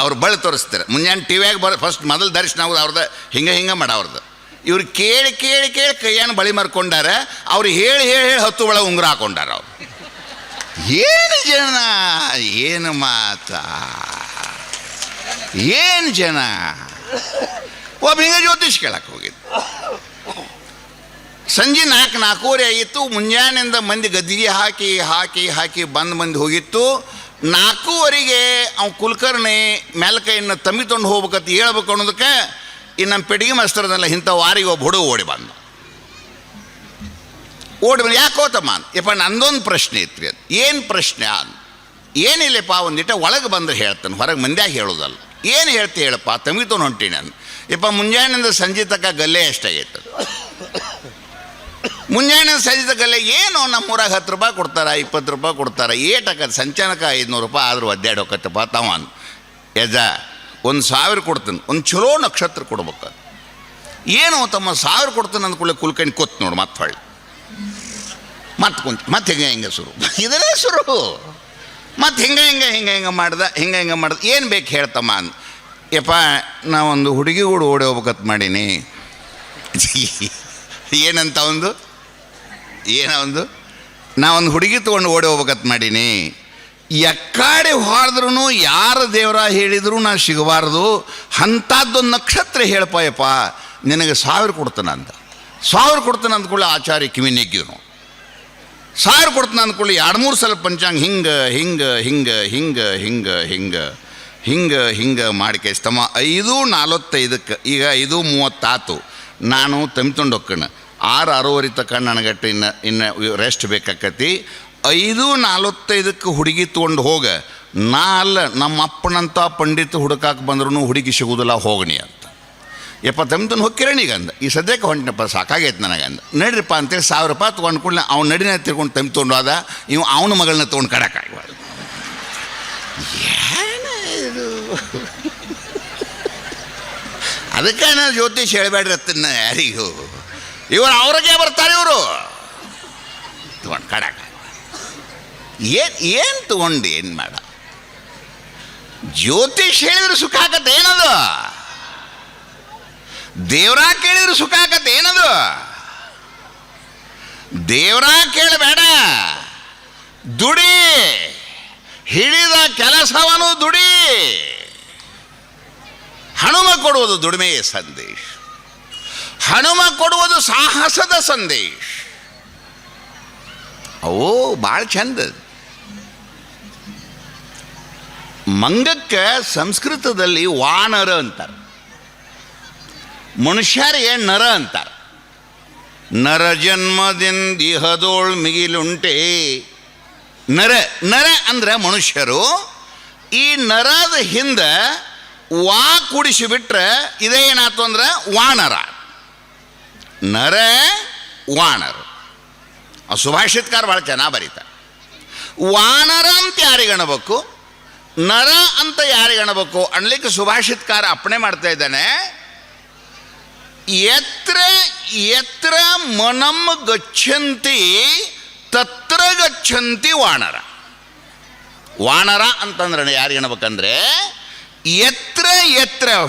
ಅವ್ರು ಬಳ್ಳಿ ತೋರಿಸ್ತಾರೆ. ಮುಂಜಾನೆ ಟಿ ವಿಯಾಗ ಫಸ್ಟ್ ಮೊದಲು ದರ್ಶನ ಆಗೋದು ಅವ್ರದ್ದು, ಹಿಂಗೆ ಹಿಂಗೆ ಮಾಡೋರ್ದು. ಇವ್ರು ಕೇಳಿ ಕೇಳಿ ಕೇಳಿ ಕೈಯನ್ನು ಬಳಿ ಮಾರ್ಕೊಂಡಾರ. ಅವ್ರು ಹೇಳಿ ಹೇಳಿ ಹೇಳಿ 10 ಒಳಗೆ ಉಂಗುರ ಹಾಕೊಂಡಾರ. ಅವ್ರು ಏನು ಜನ, ಏನು ಮಾತಾ, ಏನು ಜನ. ಒಬ್ಬ ಹಿಂಗೆ ಜ್ಯೋತಿಷ್ ಕೇಳಕ್ಕೆ ಹೋಗಿದ್ದು. ಸಂಜೆ 4-4:15 ಆಗಿತ್ತು. ಮುಂಜಾನೆಯಿಂದ ಮಂದಿ ಗದ್ದಿಗೆ ಹಾಕಿ ಹಾಕಿ ಹಾಕಿ ಬಂದು ಮಂದಿ ಹೋಗಿತ್ತು. 4:15 ಅವ ಕುಲಕರ್ಣಿ ಮೇಲ್ಕೈಯನ್ನು ತಮ್ಮಿ ತೊಗೊಂಡು ಹೋಗ್ಬೇಕಂತ ಹೇಳ್ಬೇಕು ಅನ್ನೋದಕ್ಕೆ ಇನ್ನು ನಮ್ಮ ಪೆಟ್ಟಿಗೆ ಮಾಸ್ತರ್ದಲ್ಲ ಇಂಥ ವಾರಿಗೆ ಒಬ್ಬ ಹುಡುಗ ಓಡಿ ಬಂದು ಯಾಕೆ ಹೋತಮ್ಮ ಯಪ್ಪ ನಂದೊಂದು ಪ್ರಶ್ನೆ ಇತ್ತು ಅದು. ಏನು ಪ್ರಶ್ನೆ ಅಂದ. ಏನಿಲ್ಲಪ್ಪ ಒಂದಿಟ ಒಳಗೆ ಬಂದರೆ ಹೇಳ್ತಾನೆ, ಹೊರಗೆ ಮಂದ್ಯಾಗ ಹೇಳೋದಲ್ಲ. ಏನು ಹೇಳ್ತಿ ಹೇಳಪ್ಪ, ತಮಿತೋನು ಹೊಂಟೀನಿ ನಾನು. ಯಪ್ಪ ಮುಂಜಾನೆಯಿಂದ ಸಂಜೆ ತನಕ ಗಲ್ಲೆ ಎಷ್ಟಾಗೈತೆ? ಮುಂಜಾನೆ ಸಂಜೆ ತನಕ ಗಲ್ಲೆ ಏನು ನಮ್ಮೂರಾಗ 10 ರೂಪಾಯಿ ಕೊಡ್ತಾರೆ, 20 ರೂಪಾಯಿ ಕೊಡ್ತಾರೆ, ಏಟಾಕತ್ತೆ ಸಂಚಾನಕ 500 ರೂಪಾಯಿ ಆದರೂ ಒದ್ದಾಡಿ ಹೋಗತ್ತಪ್ಪ ತಾವ ಅಂದ. ಯಜ 1000 ಕೊಡ್ತೀನಿ, ಒಂದು ಚಲೋ ನಕ್ಷತ್ರ ಕೊಡ್ಬೇಕು. ಏನು ತಮ್ಮ 1000 ಕೊಡ್ತಾನೆ ಅಂದ್ಕೊಳ್ಳಿ ಕುಲ್ಕಂಡು ಕೂತ್ ನೋಡು ಮತ್ತೆ ಹೊಳ್ಳಿ ಮತ್ತೆ ಕುಂತು ಮತ್ತೆ ಹಿಂಗೆ ಶುರು, ಇದನ್ನೇ ಶುರು. ಮತ್ತು ಹಿಂಗೆ ಮಾಡ್ದೆ ಏನು ಬೇಕು ಹೇಳ್ತಮ್ಮ ಅಂದ. ಯಪ್ಪ ನಾವೊಂದು ಹುಡುಗಿ ಕೂಡ ಓಡಿ ಹೋಗ್ಬೇಕತ್ ಮಾಡೀನಿ. ಏನಂತ ನಾವೊಂದು ಹುಡುಗಿ ತೊಗೊಂಡು ಓಡಿ ಹೋಗ್ಬೇಕತ್ ಮಾಡೀನಿ. ಎಕ್ಕಾಡೆ ಹೊಡೆದ್ರೂ ಯಾರ ದೇವರ ಹೇಳಿದ್ರು ನಾ ಸಿಗಬಾರ್ದು, ಅಂಥದ್ದೊಂದು ನಕ್ಷತ್ರ ಹೇಳಪ್ಪ ಯಪ್ಪ, ನಿನಗೆ 1000 ಕೊಡ್ತಾನೆ ಅಂತ. 1000 ಕೊಡ್ತಾನೆ ಅಂದ್ಕೊಳ್ಳಿ ಆಚಾರ್ಯ ಕಿವಿ ನೆಗ್ಗಿದ್ರು. 1000 ಕೊಡ್ತಾನೆ ಅಂದ್ಕೊಳ್ಳಿ 2-3 ಸಲ ಪಂಚಾಂಗ ಹಿಂಗೆ ಮಾಡಿಕೆಸ್ತಮ್ಮ 5:45 ಈಗ 5:30 ಆತು. ನಾನು ತಮ್ಮಿಕೊಂಡು ಹೋಗ್ಕಣ 6:60 ತಕ್ಕ ನನಗಟ್ಟು ಇನ್ನು ರೆಸ್ಟ್ ಬೇಕಾಕತಿ. 5:45 ಹುಡುಗಿ ತೊಗೊಂಡು ಹೋಗ. ನಾ ಅಲ್ಲ ನಮ್ಮ ಅಪ್ಪನಂಥ ಪಂಡಿತ ಹುಡುಕಾಕೆ ಬಂದ್ರೂ ಹುಡುಗಿ ಸಿಗೋದಿಲ್ಲ, ಹೋಗಣಿ ಅಂತ. ಯಪ್ಪ ತಮ್ಮಿತನ ಹೋಗ್ಕಿರಣೀಗ ಅಂದ. ಈ ಸದ್ಯಕ್ಕೆ ಹೊಂಟಿನಪ್ಪ ಸಾಕಾಗೈತೆ ನನಗಂದ. ನಡ್ರಿಪ್ಪ ಅಂತೇಳಿ 1000 ರೂಪಾಯಿ ತೊಗೊಂಡು ಕೂಡಲೇ ಅವ್ನು ನಡಿನ ತಿರ್ಕೊಂಡು ತಮ್ಮಿ ತೊಗೊಂಡು ಹೋದ. ಇವು ಅವನ ಮಗಳನ್ನ ತೊಗೊಂಡು ಕಡಕ್ಕಾಗಬಾರ್ದು. ಏನಿದು ಅದಕ್ಕೆ ನಾನು ಜ್ಯೋತಿಷ್ ಹೇಳಬೇಡ್ರಿ ಅತ್ತನ್ನ ಯಾರಿಗೂ. ಇವರು ಅವ್ರಿಗೆ ಬರ್ತಾರೆ, ಇವರು ತೊಗೊಂಡು ಕಡಕ ಏನು ತೊಗೊಂಡು ಏನು ಮಾಡ. ಜ್ಯೋತಿಷ್ ಹೇಳಿದ್ರೆ ಸುಖ ಆಗತ್ತೆ ಏನದು? ದೇವ್ರ ಕೇಳಿದ್ರೆ ಸುಖ ಆಗತ್ತೆ ಏನದು? ದೇವ್ರ ಕೇಳಬೇಡ, ದುಡಿ, ಹಿಡಿದ ಕೆಲಸವನು ದುಡಿ. ಹನುಮ ಕೊಡುವುದು ದುಡಿಮೆಯ ಸಂದೇಶ, ಹನುಮ ಕೊಡುವುದು ಸಾಹಸದ ಸಂದೇಶ. ಅವು ಭಾಳ ಚಂದ. ಮಂಗಕ್ಕೆ ಸಂಸ್ಕೃತದಲ್ಲಿ ವಾನರ ಅಂತಾರೆ, ಮನುಷ್ಯರಿಗೆ ನರ ಅಂತಾರೆ. ನರ ಜನ್ಮದಿಂದಿಹದೋಳ್ ಮಿಗಿಲುಂಟೆ. ನರ ಅಂದ್ರೆ ಮನುಷ್ಯರು. ಈ ನರದ ಹಿಂದೆ ವಾ ಕೂಡಿಸಿಬಿಟ್ರೆ ಇದೇ ಏನಾಯ್ತು ಅಂದ್ರೆ ವಾನರ. ನರ ವಾನರ. ಸುಭಾಷಿತಕಾರ ಭಾಳ ಚೆನ್ನಾಗಿ ಬರೀತಾರೆ. ವಾನರ ಅಂತ ಯಾರಿಗಣಬೇಕು, ನರ ಅಂತ ಯಾರಿಗಣಬೇಕು ಅನ್ಲಿಕ್ಕೆ ಸುಭಾಷಿತಕಾರ ಅಪ್ಪಣೆ ಮಾಡ್ತಾ ಇದ್ದಾನೆ. ಯತ್ರ ಮನಂ ಗಚ್ಚಂತಿ ತತ್ರ ಗಚ್ಚಂತಿ ವಾನರ. ವಾನರ ಅಂತಂದ್ರೆ ಯಾರಿಗಣಬೇಕಂದ್ರೆ ಯತ್ರ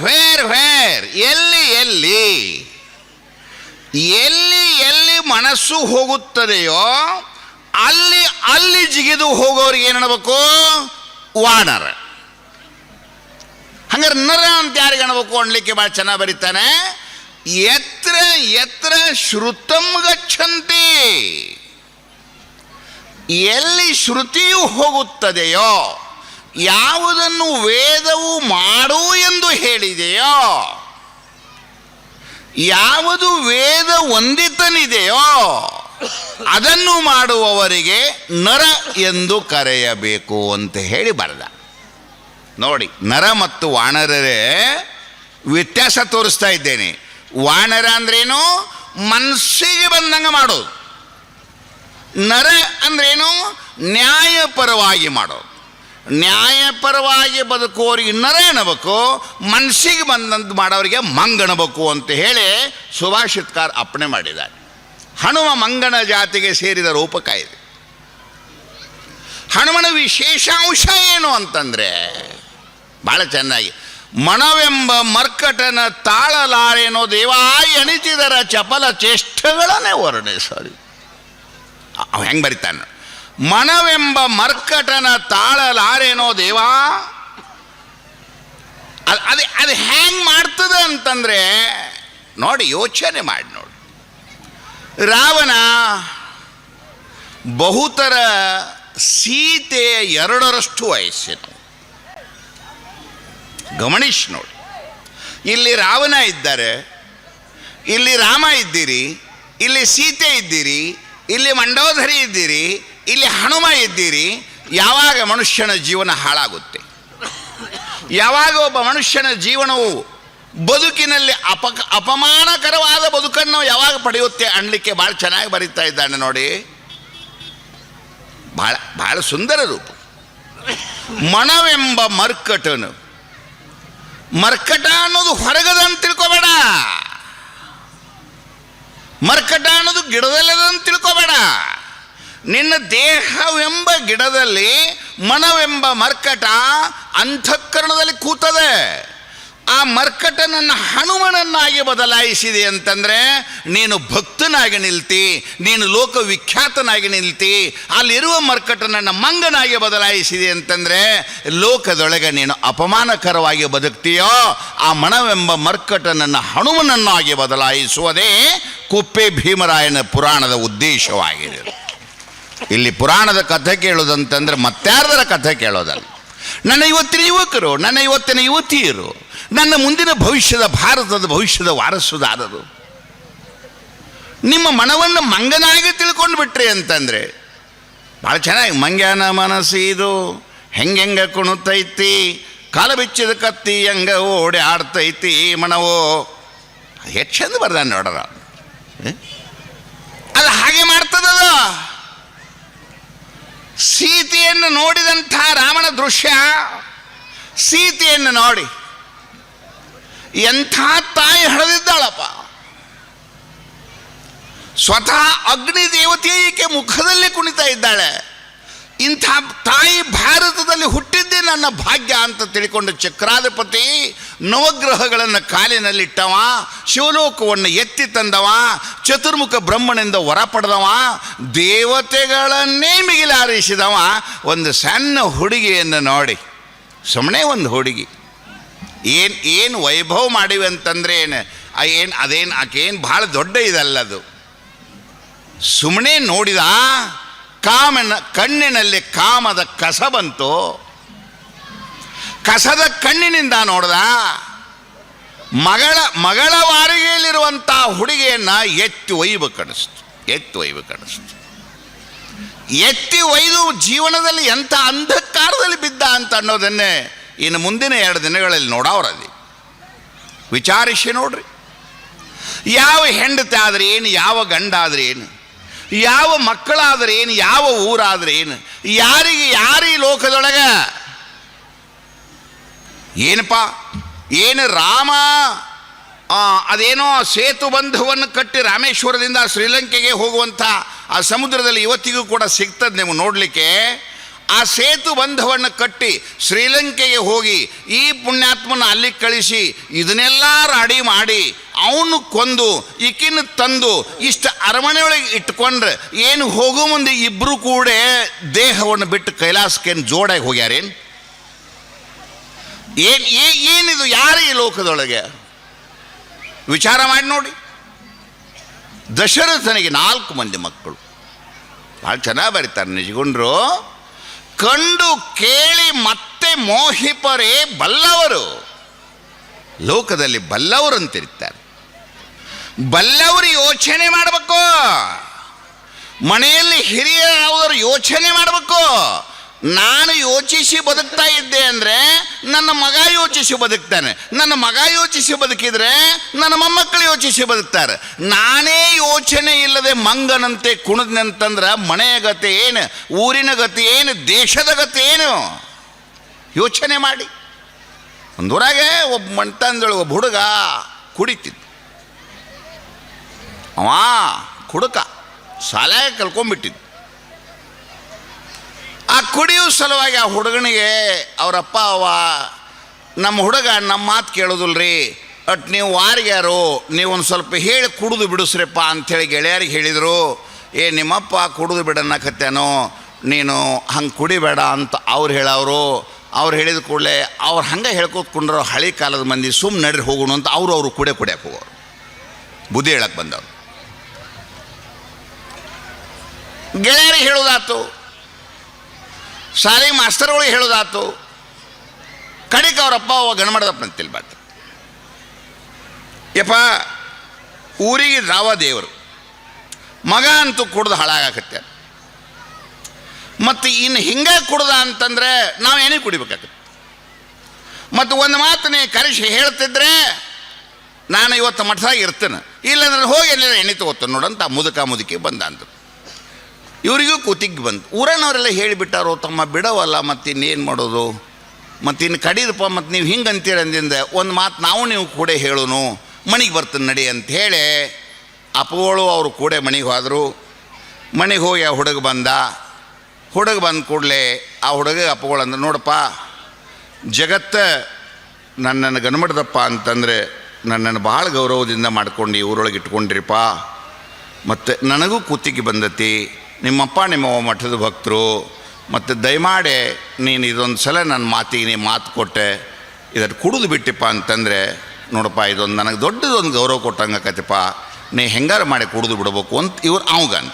ವೇರ್ ಎಲ್ಲಿ ಮನಸ್ಸು ಹೋಗುತ್ತದೆಯೋ ಅಲ್ಲಿ ಜಿಗಿದು ಹೋಗೋರಿಗೆ ಏನಬೇಕು? ವಾನರ. ಹಂಗಾರೆ ನರ ಅಂತ ಯಾರಿಗೆ ಅನ್ಬೇಕು ಅನ್ಲಿಕ್ಕೆ ಭಾಳ ಚೆನ್ನಾಗಿ ಬರೀತಾನೆ. ಯತ್ರ ಶ್ರುತಂ ಗಚ್ಚಂತಿ, ಎಲ್ಲಿ ಶ್ರುತಿಯು ಹೋಗುತ್ತದೆಯೋ, ಯಾವುದನ್ನು ವೇದವು ಮಾಡು ಎಂದು ಹೇಳಿದೆಯೋ, ಯಾವುದು ವೇದ ವಂದಿತನಿದೆಯೋ ಅದನ್ನು ಮಾಡುವವರಿಗೆ ನರ ಎಂದು ಕರೆಯಬೇಕು ಅಂತ ಹೇಳಿ ಬರೆದ. ನೋಡಿ, ನರ ಮತ್ತು ವಾನರರೇ ವ್ಯತ್ಯಾಸ ತೋರಿಸ್ತಾ ಇದ್ದೇನೆ. ವಾನರ ಅಂದ್ರೇನು? ಮನಸ್ಸಿಗೆ ಬಂದಂಗೆ ಮಾಡೋದು. ನರ ಅಂದ್ರೇನು? ನ್ಯಾಯಪರವಾಗಿ ಮಾಡೋದು. ನ್ಯಾಯಪರವಾಗಿ ಬದುಕುವವರಿಗೆ ನರ ಅನ್ನಬೇಕು, ಮನಸ್ಸಿಗೆ ಬಂದಂತ ಮಾಡೋರಿಗೆ ಮಂಗಣಬೇಕು ಅಂತ ಹೇಳಿ ಸುಭಾಷಿತಕಾರ ಅಪ್ಪಣೆ ಮಾಡಿದ್ದಾರೆ. ಹನುಮ ಮಂಗನ ಜಾತಿಗೆ ಸೇರಿದ ರೂಪಕ ಇದೆ. ಹನುಮನ ವಿಶೇಷಾಂಶ ಏನು ಅಂತಂದರೆ ಭಾಳ ಚೆನ್ನಾಗಿ, ಮನವೆಂಬ ಮರ್ಕಟನ ತಾಳಲಾರೇನೋ ದೇವಾ ಎಣಿಸಿದರ ಚಪಲ ಚೇಷ್ಟೆಗಳನ್ನೇ ವರ್ಣಿಸರಿ. ಅವ ಹೆಂಗೆ ಬರಿತಾನೆ? ಮನವೆಂಬ ಮರ್ಕಟನ ತಾಳಲಾರೇನೋ ದೇವಾ. ಅದು ಹೆಂಗೆ ಮಾಡ್ತದೆ ಅಂತಂದರೆ ನೋಡಿ, ಯೋಚನೆ ಮಾಡಿ ನೋಡಿ. ರಾವಣ ಬಹುತರ ಸೀತೆಯ 2ರಷ್ಟು ವಯಸ್ಸಿನ. ಗಮನಿಸಿ ನೋಡಿ, ಇಲ್ಲಿ ರಾವಣ ಇದ್ದಾರೆ, ಇಲ್ಲಿ ರಾಮ ಇದ್ದೀರಿ, ಇಲ್ಲಿ ಸೀತೆ ಇದ್ದೀರಿ, ಇಲ್ಲಿ ಮಂಡೋದರಿ ಇದ್ದೀರಿ, ಇಲ್ಲಿ ಹನುಮ ಇದ್ದೀರಿ. ಯಾವಾಗ ಮನುಷ್ಯನ ಜೀವನ ಹಾಳಾಗುತ್ತೆ? ಯಾವಾಗ ಒಬ್ಬ ಮನುಷ್ಯನ ಜೀವನವು ಬದುಕಿನಲ್ಲಿ ಅಪಮಾನಕರವಾದ ಬದುಕನ್ನು ಯಾವಾಗ ಪಡೆಯುತ್ತೆ ಅನ್ನಲಿಕ್ಕೆ ಭಾಳ ಚೆನ್ನಾಗಿ ಬರೀತಾ ಇದ್ದಾನೆ ನೋಡಿ. ಭಾಳ ಭಾಳ ಸುಂದರ ರೂಪ. ಮನವೆಂಬ ಮರ್ಕಟನು, ಮರ್ಕಟ ಅನ್ನೋದು ಹೊರಗದಂತ ತಿಳ್ಕೊಬೇಡ, ಮರ್ಕಟ ಅನ್ನೋದು ಗಿಡದಲ್ಲದಂತ ತಿಳ್ಕೊಬೇಡ. ನಿನ್ನ ದೇಹವೆಂಬ ಗಿಡದಲ್ಲಿ ಮನವೆಂಬ ಮರ್ಕಟ ಅಂತಃಕರಣದಲ್ಲಿ ಕೂತದೆ. ಆ ಮರ್ಕಟನನ್ನು ಹನುಮನನ್ನಾಗಿ ಬದಲಾಯಿಸಿದೆ ಅಂತಂದರೆ ನೀನು ಭಕ್ತನಾಗಿ ನಿಲ್ತಿ, ನೀನು ಲೋಕವಿಖ್ಯಾತನಾಗಿ ನಿಲ್ತಿ. ಅಲ್ಲಿರುವ ಮರ್ಕಟನನ್ನು ಮಂಗನಾಗಿ ಬದಲಾಯಿಸಿದೆ ಅಂತಂದರೆ ಲೋಕದೊಳಗೆ ನೀನು ಅಪಮಾನಕರವಾಗಿ ಬದುಕ್ತೀಯೋ. ಆ ಮನವೆಂಬ ಮರ್ಕಟನನ್ನು ಹನುಮನನ್ನಾಗಿ ಬದಲಾಯಿಸುವುದೇ ಕುಪ್ಪೆ ಭೀಮರಾಯನ ಪುರಾಣದ ಉದ್ದೇಶವಾಗಿದೆ. ಇಲ್ಲಿ ಪುರಾಣದ ಕಥೆ ಕೇಳೋದಂತಂದ್ರೆ ಮತ್ತಾರದರ ಕಥೆ ಕೇಳೋದಲ್ಲ. ನನ್ನ ಇವತ್ತಿನ ಯುವಕರು, ನನ್ನ ಇವತ್ತಿನ ಯುವತಿಯರು, ನನ್ನ ಮುಂದಿನ ಭವಿಷ್ಯದ ಭಾರತದ ಭವಿಷ್ಯದ ವಾರಸುದಾರರು ನಿಮ್ಮ ಮನವನ್ನು ಮಂಗನಾಗಿ ತಿಳ್ಕೊಂಡು ಬಿಟ್ರಿ ಅಂತಂದರೆ ಭಾಳ ಚೆನ್ನಾಗಿ. ಮಂಗ್ಯಾನ ಮನಸ್ಸು ಇದು ಹೆಂಗೆ ಕುಣುತ್ತೈತಿ, ಕಾಲ ಬಿಚ್ಚಿದ ಕತ್ತಿ ಹೆಂಗ ಓಡಿ ಆಡ್ತೈತಿ ಮನವೋ. ಎಷ್ಟು ಚಂದ ಬರ್ದಾನೆ ನೋಡ್ರ. ಅದು ಹಾಗೆ ಮಾಡ್ತದದ. ಸೀತೆಯನ್ನು ನೋಡಿದಂಥ ರಾಮನ ದೃಶ್ಯ, ಸೀತೆಯನ್ನು ನೋಡಿ ಎಂಥ ತಾಯಿ ಹಳೆದಿದ್ದಾಳಪ್ಪ. ಸ್ವತಃ ಅಗ್ನಿ ದೇವತೆಯೇ ಈಕೆ ಮುಖದಲ್ಲಿ ಕುಣಿತಾ ಇದ್ದಾಳೆ. ಇಂಥ ತಾಯಿ ಭಾರತದಲ್ಲಿ ಹುಟ್ಟಿದ್ದೇ ನನ್ನ ಭಾಗ್ಯ ಅಂತ ತಿಳ್ಕೊಂಡು ಚಕ್ರಾಧಿಪತಿ ನವಗ್ರಹಗಳನ್ನು ಕಾಲಿನಲ್ಲಿಟ್ಟವ, ಶಿವಲೋಕವನ್ನು ಎತ್ತಿ ತಂದವ, ಚತುರ್ಮುಖ ಬ್ರಹ್ಮನಿಂದ ವರ ಪಡೆದವ, ದೇವತೆಗಳನ್ನೇ ಮಿಗಿಲಾರಿಸಿದವ ಒಂದು ಸಣ್ಣ ಹುಡುಗಿಯನ್ನು ನೋಡಿ, ಸುಮ್ಮನೆ ಒಂದು ಹುಡುಗಿ ಏನು ವೈಭವ ಮಾಡಿವೆ ಅಂತಂದರೆ ಅದೇನು ಆಕೇನು ಭಾಳ ದೊಡ್ಡ ಇದಲ್ಲದು. ಸುಮ್ಮನೆ ನೋಡಿದ ಕಣ್ಣಿನಲ್ಲಿ ಕಾಮದ ಕಸ ಬಂತು. ಕಸದ ಕಣ್ಣಿನಿಂದ ನೋಡ್ದ ಮಗಳ ವಾರಿಗೆಯಲ್ಲಿರುವಂಥ ಹುಡುಗಿಯನ್ನು ಎತ್ತಿ ಒಯ್ದು ಜೀವನದಲ್ಲಿ ಎಂಥ ಅಂಧಕಾರದಲ್ಲಿ ಬಿದ್ದ ಅಂತ ಅನ್ನೋದನ್ನೇ ಇನ್ನು ಮುಂದಿನ 2 ದಿನಗಳಲ್ಲಿ ನೋಡೋರಲ್ಲಿ ವಿಚಾರಿಸಿ ನೋಡ್ರಿ. ಯಾವ ಹೆಂಡತಿ ಆದರೆ ಏನು, ಯಾವ ಗಂಡ ಆದರೆ ಏನು, ಯಾವ ಮಕ್ಕಳಾದ್ರೆ ಏನು, ಯಾವ ಊರಾದ್ರೆ ಏನು, ಯಾರು ಈ ಲೋಕದೊಳಗೆ ಏನಪ್ಪ ಏನು ರಾಮ ಅದೇನೋ ಸೇತು ಬಂಧವನ್ನು ಕಟ್ಟಿ ರಾಮೇಶ್ವರದಿಂದ ಶ್ರೀಲಂಕೆಗೆ ಹೋಗುವಂಥ ಆ ಸಮುದ್ರದಲ್ಲಿ ಇವತ್ತಿಗೂ ಕೂಡ ಸಿಗ್ತದೆ ನೀವು ನೋಡಲಿಕ್ಕೆ. ಆ ಸೇತು ಬಂಧವನ್ನು ಕಟ್ಟಿ ಶ್ರೀಲಂಕೆಗೆ ಹೋಗಿ ಈ ಪುಣ್ಯಾತ್ಮನ ಅಲ್ಲಿ ಕಳಿಸಿ ಇದನ್ನೆಲ್ಲ ರೆಡಿ ಮಾಡಿ ಅವನು ಕೊಂದು ಈಕಿನ ತಂದು ಇಷ್ಟು ಅರಮನೆಯೊಳಗೆ ಇಟ್ಕೊಂಡ್ರೆ ಏನು ಹೋಗೋ ಮುಂದೆ ಇಬ್ಬರು ಕೂಡ ದೇಹವನ್ನು ಬಿಟ್ಟು ಕೈಲಾಸಕ್ಕೇನು ಜೋಡಾಗಿ ಹೋಗ್ಯಾರೇನು? ಏನಿದು? ಯಾರು ಈ ಲೋಕದೊಳಗೆ ವಿಚಾರ ಮಾಡಿ ನೋಡಿ. ದಶರಥನಿಗೆ 4 ಮಂದಿ ಮಕ್ಕಳು. ಭಾಳ ಚೆನ್ನಾಗಿ ಬರೀತಾರೆ ನಿಜಗುಂಡ್ರು. ಕಂಡು ಕೇಳಿ ಮತ್ತೆ ಮೋಹಿಪರೇ ಬಲ್ಲವರು. ಲೋಕದಲ್ಲಿ ಬಲ್ಲವರು ಅಂತಿರ್ತಾರೆ. ಬಲ್ಲವರು ಯೋಚನೆ ಮಾಡಬೇಕು. ಮನೆಯಲ್ಲಿ ಹಿರಿಯರಾದವರು ಯೋಚನೆ ಮಾಡಬೇಕು. ನಾನು ಯೋಚಿಸಿ ಬದುಕ್ತಾ ಇದ್ದೆ ಅಂದರೆ ನನ್ನ ಮಗ ಯೋಚಿಸಿ ಬದುಕ್ತಾನೆ, ನನ್ನ ಮಗ ಯೋಚಿಸಿ ಬದುಕಿದರೆ ನನ್ನ ಮೊಮ್ಮಕ್ಕಳು ಯೋಚಿಸಿ ಬದುಕ್ತಾರೆ. ನಾನೇ ಯೋಚನೆ ಇಲ್ಲದೆ ಮಂಗನಂತೆ ಕುಣಿದ್ನಂತಂದ್ರೆ ಮನೆಯ ಗತಿ ಏನು, ಊರಿನ ಗತಿ ಏನು, ದೇಶದ ಗತಿ ಏನು? ಯೋಚನೆ ಮಾಡಿ. ಒಂದೂರಾಗೆ ಒಬ್ಬ ಮಂಟಂದೊಳಗೆ ಒಬ್ಬ ಹುಡುಗ ಕುಡಿತಿದ್ದ. ಅವ ಕುಡುಕ ಸಾಲಾಗ ಕಲ್ಕೊಂಡ್ಬಿಟ್ಟಿದ್ದ. ಆ ಕುಡಿಯೋ ಸಲುವಾಗಿ ಆ ಹುಡುಗನಿಗೆ ಅವರಪ್ಪ ನಮ್ಮ ಹುಡುಗ ನಮ್ಮ ಮಾತು ಕೇಳೋದಿಲ್ರಿ, ಬಟ್ ನೀವು ವಾರಿಗ್ಯಾರು, ನೀವು ಒಂದು ಸ್ವಲ್ಪ ಹೇಳಿ ಕುಡಿದು ಬಿಡಿಸ್ರಪ್ಪ ಅಂಥೇಳಿ ಗೆಳೆಯರಿಗೆ ಹೇಳಿದರು. ನಿಮ್ಮಪ್ಪ ಕುಡಿದು ಬಿಡನ್ನಕತ್ತೇನೋ, ನೀನು ಹಂಗೆ ಕುಡಿಬೇಡ ಅಂತ ಅವ್ರು ಅವ್ರು ಹೇಳಿದ ಕೂಡಲೇ ಅವ್ರು ಹಂಗೆ ಹೇಳ್ಕೊತ್ಕೊಂಡ್ರು. ಹಳೆ ಕಾಲದ ಮಂದಿ ಸುಮ್ಮನೆ ನಡ್ರಿ ಹೋಗೋಣ ಅಂತ ಅವರು ಕುಡಿಯಕ್ಕೆ ಹೋಗೋರು, ಬುದ್ಧಿ ಹೇಳಕ್ಕೆ ಬಂದವರು. ಗೆಳೆಯರಿಗೆ ಹೇಳೋದಾತು, ಶಾಲೆ ಮಾಸ್ತರ್ಗಳಿಗೆ ಹೇಳೋದಾತು. ಕಡೆಗೆ ಅವರಪ್ಪ ಗಣಮಡದಪ್ಪ ಅಂತೇಳಿ ಬಾತ ಯಪ್ಪ ಊರಿಗೆ ರಾವ ದೇವರು, ಮಗ ಅಂತೂ ಕುಡ್ದು ಹಾಳಾಗತ್ತೆ. ಮತ್ತು ಇನ್ನು ಹಿಂಗೆ ಕುಡ್ದ ಅಂತಂದರೆ ನಾವು ಏನೇ ಕುಡಿಬೇಕಾಗತ್ತೆ. ಮತ್ತು ಒಂದು ಮಾತನ್ನೇ ಕರೆಸಿ ಹೇಳ್ತಿದ್ರೆ ನಾನು ಇವತ್ತು ಮಠದಾಗ ಇರ್ತೇನೆ, ಇಲ್ಲಾಂದ್ರೆ ಹೋಗಿ ಎಲ್ಲ ಎಣ್ಣೆ ತಗೋತಾನೆ ನೋಡಂತ ಮುದುಕಿ ಬಂದ ಅಂತ. ಇವರಿಗೂ ಕೂತಿಗೆ ಬಂತು. ಊರನವರೆಲ್ಲ ಹೇಳಿಬಿಟ್ಟಾರೋ, ತಮ್ಮ ಬಿಡವಲ್ಲ, ಮತ್ತು ಇನ್ನೇನು ಮಾಡೋದು, ಮತ್ತು ಇನ್ನು ಕಡೀರಪ್ಪ, ಮತ್ತು ನೀವು ಹಿಂಗೆ ಅಂತೀರ ಅಂದಿಂದ ಒಂದು ಮಾತು ನಾವು ನೀವು ಕೂಡ ಹೇಳೋನು, ಮನೆಗೆ ಬರ್ತೀನಿ ನಡಿ ಅಂಥೇಳಿ ಅಪ್ಪಗಳು ಅವರು ಕೂಡ ಮನೆಗೆ ಹೋದರು. ಮನೆಗೆ ಹೋಗಿ ಆ ಹುಡುಗ ಬಂದ ಕೂಡಲೇ ಆ ಹುಡುಗ ಅಪ್ಪಗಳು ಅಂದ್ರೆ, ನೋಡಪ್ಪ ಜಗತ್ತು ನನ್ನನ್ನು ಗನ್ಮಡ್ದಪ್ಪ ಅಂತಂದರೆ ನನ್ನನ್ನು ಭಾಳ ಗೌರವದಿಂದ ಮಾಡ್ಕೊಂಡು ಈ ಊರೊಳಗೆ ಇಟ್ಕೊಂಡಿರಿಪ್ಪ, ಮತ್ತು ನನಗೂ ಕೂತಿಗೆ ಬಂದತಿ, ನಿಮ್ಮಪ್ಪ ನಿಮ್ಮವ್ವ ಮಠದ ಭಕ್ತರು, ಮತ್ತು ದಯಮಾಡಿ ನೀನು ಇದೊಂದು ಸಲ ನನ್ನ ಮಾತಿಗೆ ನೀ ಮಾತು ಕೊಟ್ಟೆ, ಇದನ್ನು ಕುಡಿದು ಬಿಟ್ಟಿಪ್ಪ ಅಂತಂದರೆ ನೋಡಪ್ಪ ಇದೊಂದು ನನಗೆ ದೊಡ್ಡದೊಂದು ಗೌರವ ಕೊಟ್ಟಂಗೆ ಆಕತಿಪ್ಪ, ನೀ ಹೆಂಗಾರು ಮಾಡಿ ಕುಡಿದು ಬಿಡ್ಬೇಕು ಅಂತ ಇವ್ರು ಅವಂಗಂತ.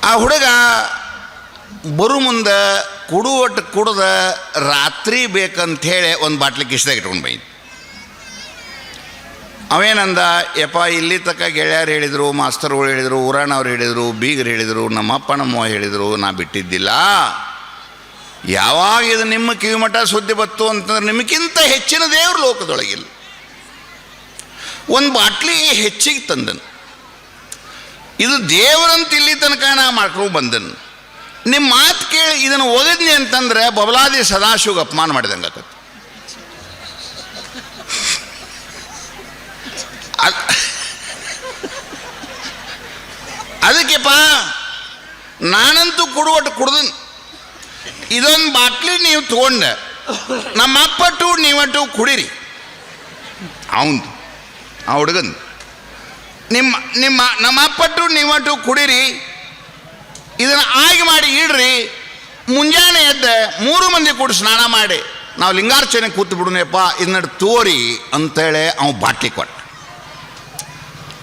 ಆ ಹುಡುಗ ಬರು ಮುಂದೆ ಕುಡಿದ ರಾತ್ರಿ ಬೇಕಂಥೇಳಿ ಒಂದು ಬಾಟ್ಲಿ ಕಿಸ್ದಾಗ ಇಟ್ಕೊಂಡು ಬೈದು. ಅವೇನಂದ, ಯಪ್ಪ ಇಲ್ಲಿ ತಕ್ಕ ಗೆಳೆಯರು ಹೇಳಿದರು, ಮಾಸ್ತರ್ಗಳು ಹೇಳಿದರು, ಊರಾಣವ್ರು ಹೇಳಿದರು, ಬೀಗರು ಹೇಳಿದರು, ನಮ್ಮಪ್ಪ ನಮ್ಮವ್ವ ಹೇಳಿದರು, ನಾ ಬಿಟ್ಟಿದ್ದಿಲ್ಲ. ಯಾವಾಗ ಇದು ನಿಮ್ಮ ಕಿವಿಮಠ ಸುದ್ದಿ ಬತ್ತು ಅಂತಂದ್ರೆ ನಿಮಗಿಂತ ಹೆಚ್ಚಿನ ದೇವರು ಲೋಕದೊಳಗಿಲ್ಲ. ಒಂದು ಬಾಟ್ಲಿ ಹೆಚ್ಚಿಗೆ ತಂದನು, ಇದು ದೇವರಂತ ಇಲ್ಲಿ ತನಕ ನಾ ಮಾಡ್ಕೊಂಡು ಬಂದನು. ನಿಮ್ಮ ಮಾತು ಕೇಳಿ ಇದನ್ನು ಒಗದ್ನಿ ಅಂತಂದ್ರೆ ಬಬಲಾದಿ ಸದಾಶಿವಗೆ ಅಪಮಾನ ಮಾಡಿದಂಗೆ ಆಕತ್ತೆ. ಅದಕ್ಕೆಪ್ಪ ನಾನಂತೂ ಕುಡ್ದನ್, ಇದೊಂದು ಬಾಟ್ಲಿ ನೀವು ತೊಗೊಂಡೆ, ನಮ್ಮ ಅಪ್ಪಟ್ಟು ನೀವಟ್ಟು ಕುಡೀರಿ. ಅವನು ಆ ಹುಡುಗನ್ ನಮ್ಮ ಅಪ್ಪಟ್ಟು ನೀವಟ್ಟು ಕುಡೀರಿ, ಇದನ್ನು ಆಗಿ ಮಾಡಿ ಇಡ್ರಿ, ಮುಂಜಾನೆ ಎದ್ದ 3 ಮಂದಿ ಕೂಡ ಸ್ನಾನ ಮಾಡಿ ನಾವು ಲಿಂಗಾರ್ಚನೆ ಕೂತು ಬಿಡುನಪ್ಪ, ಇದನ್ನ ತೋರಿ ಅಂತೇಳಿ ಅವ ಬಾಟ್ಲಿ ಕೊಟ್ಟ.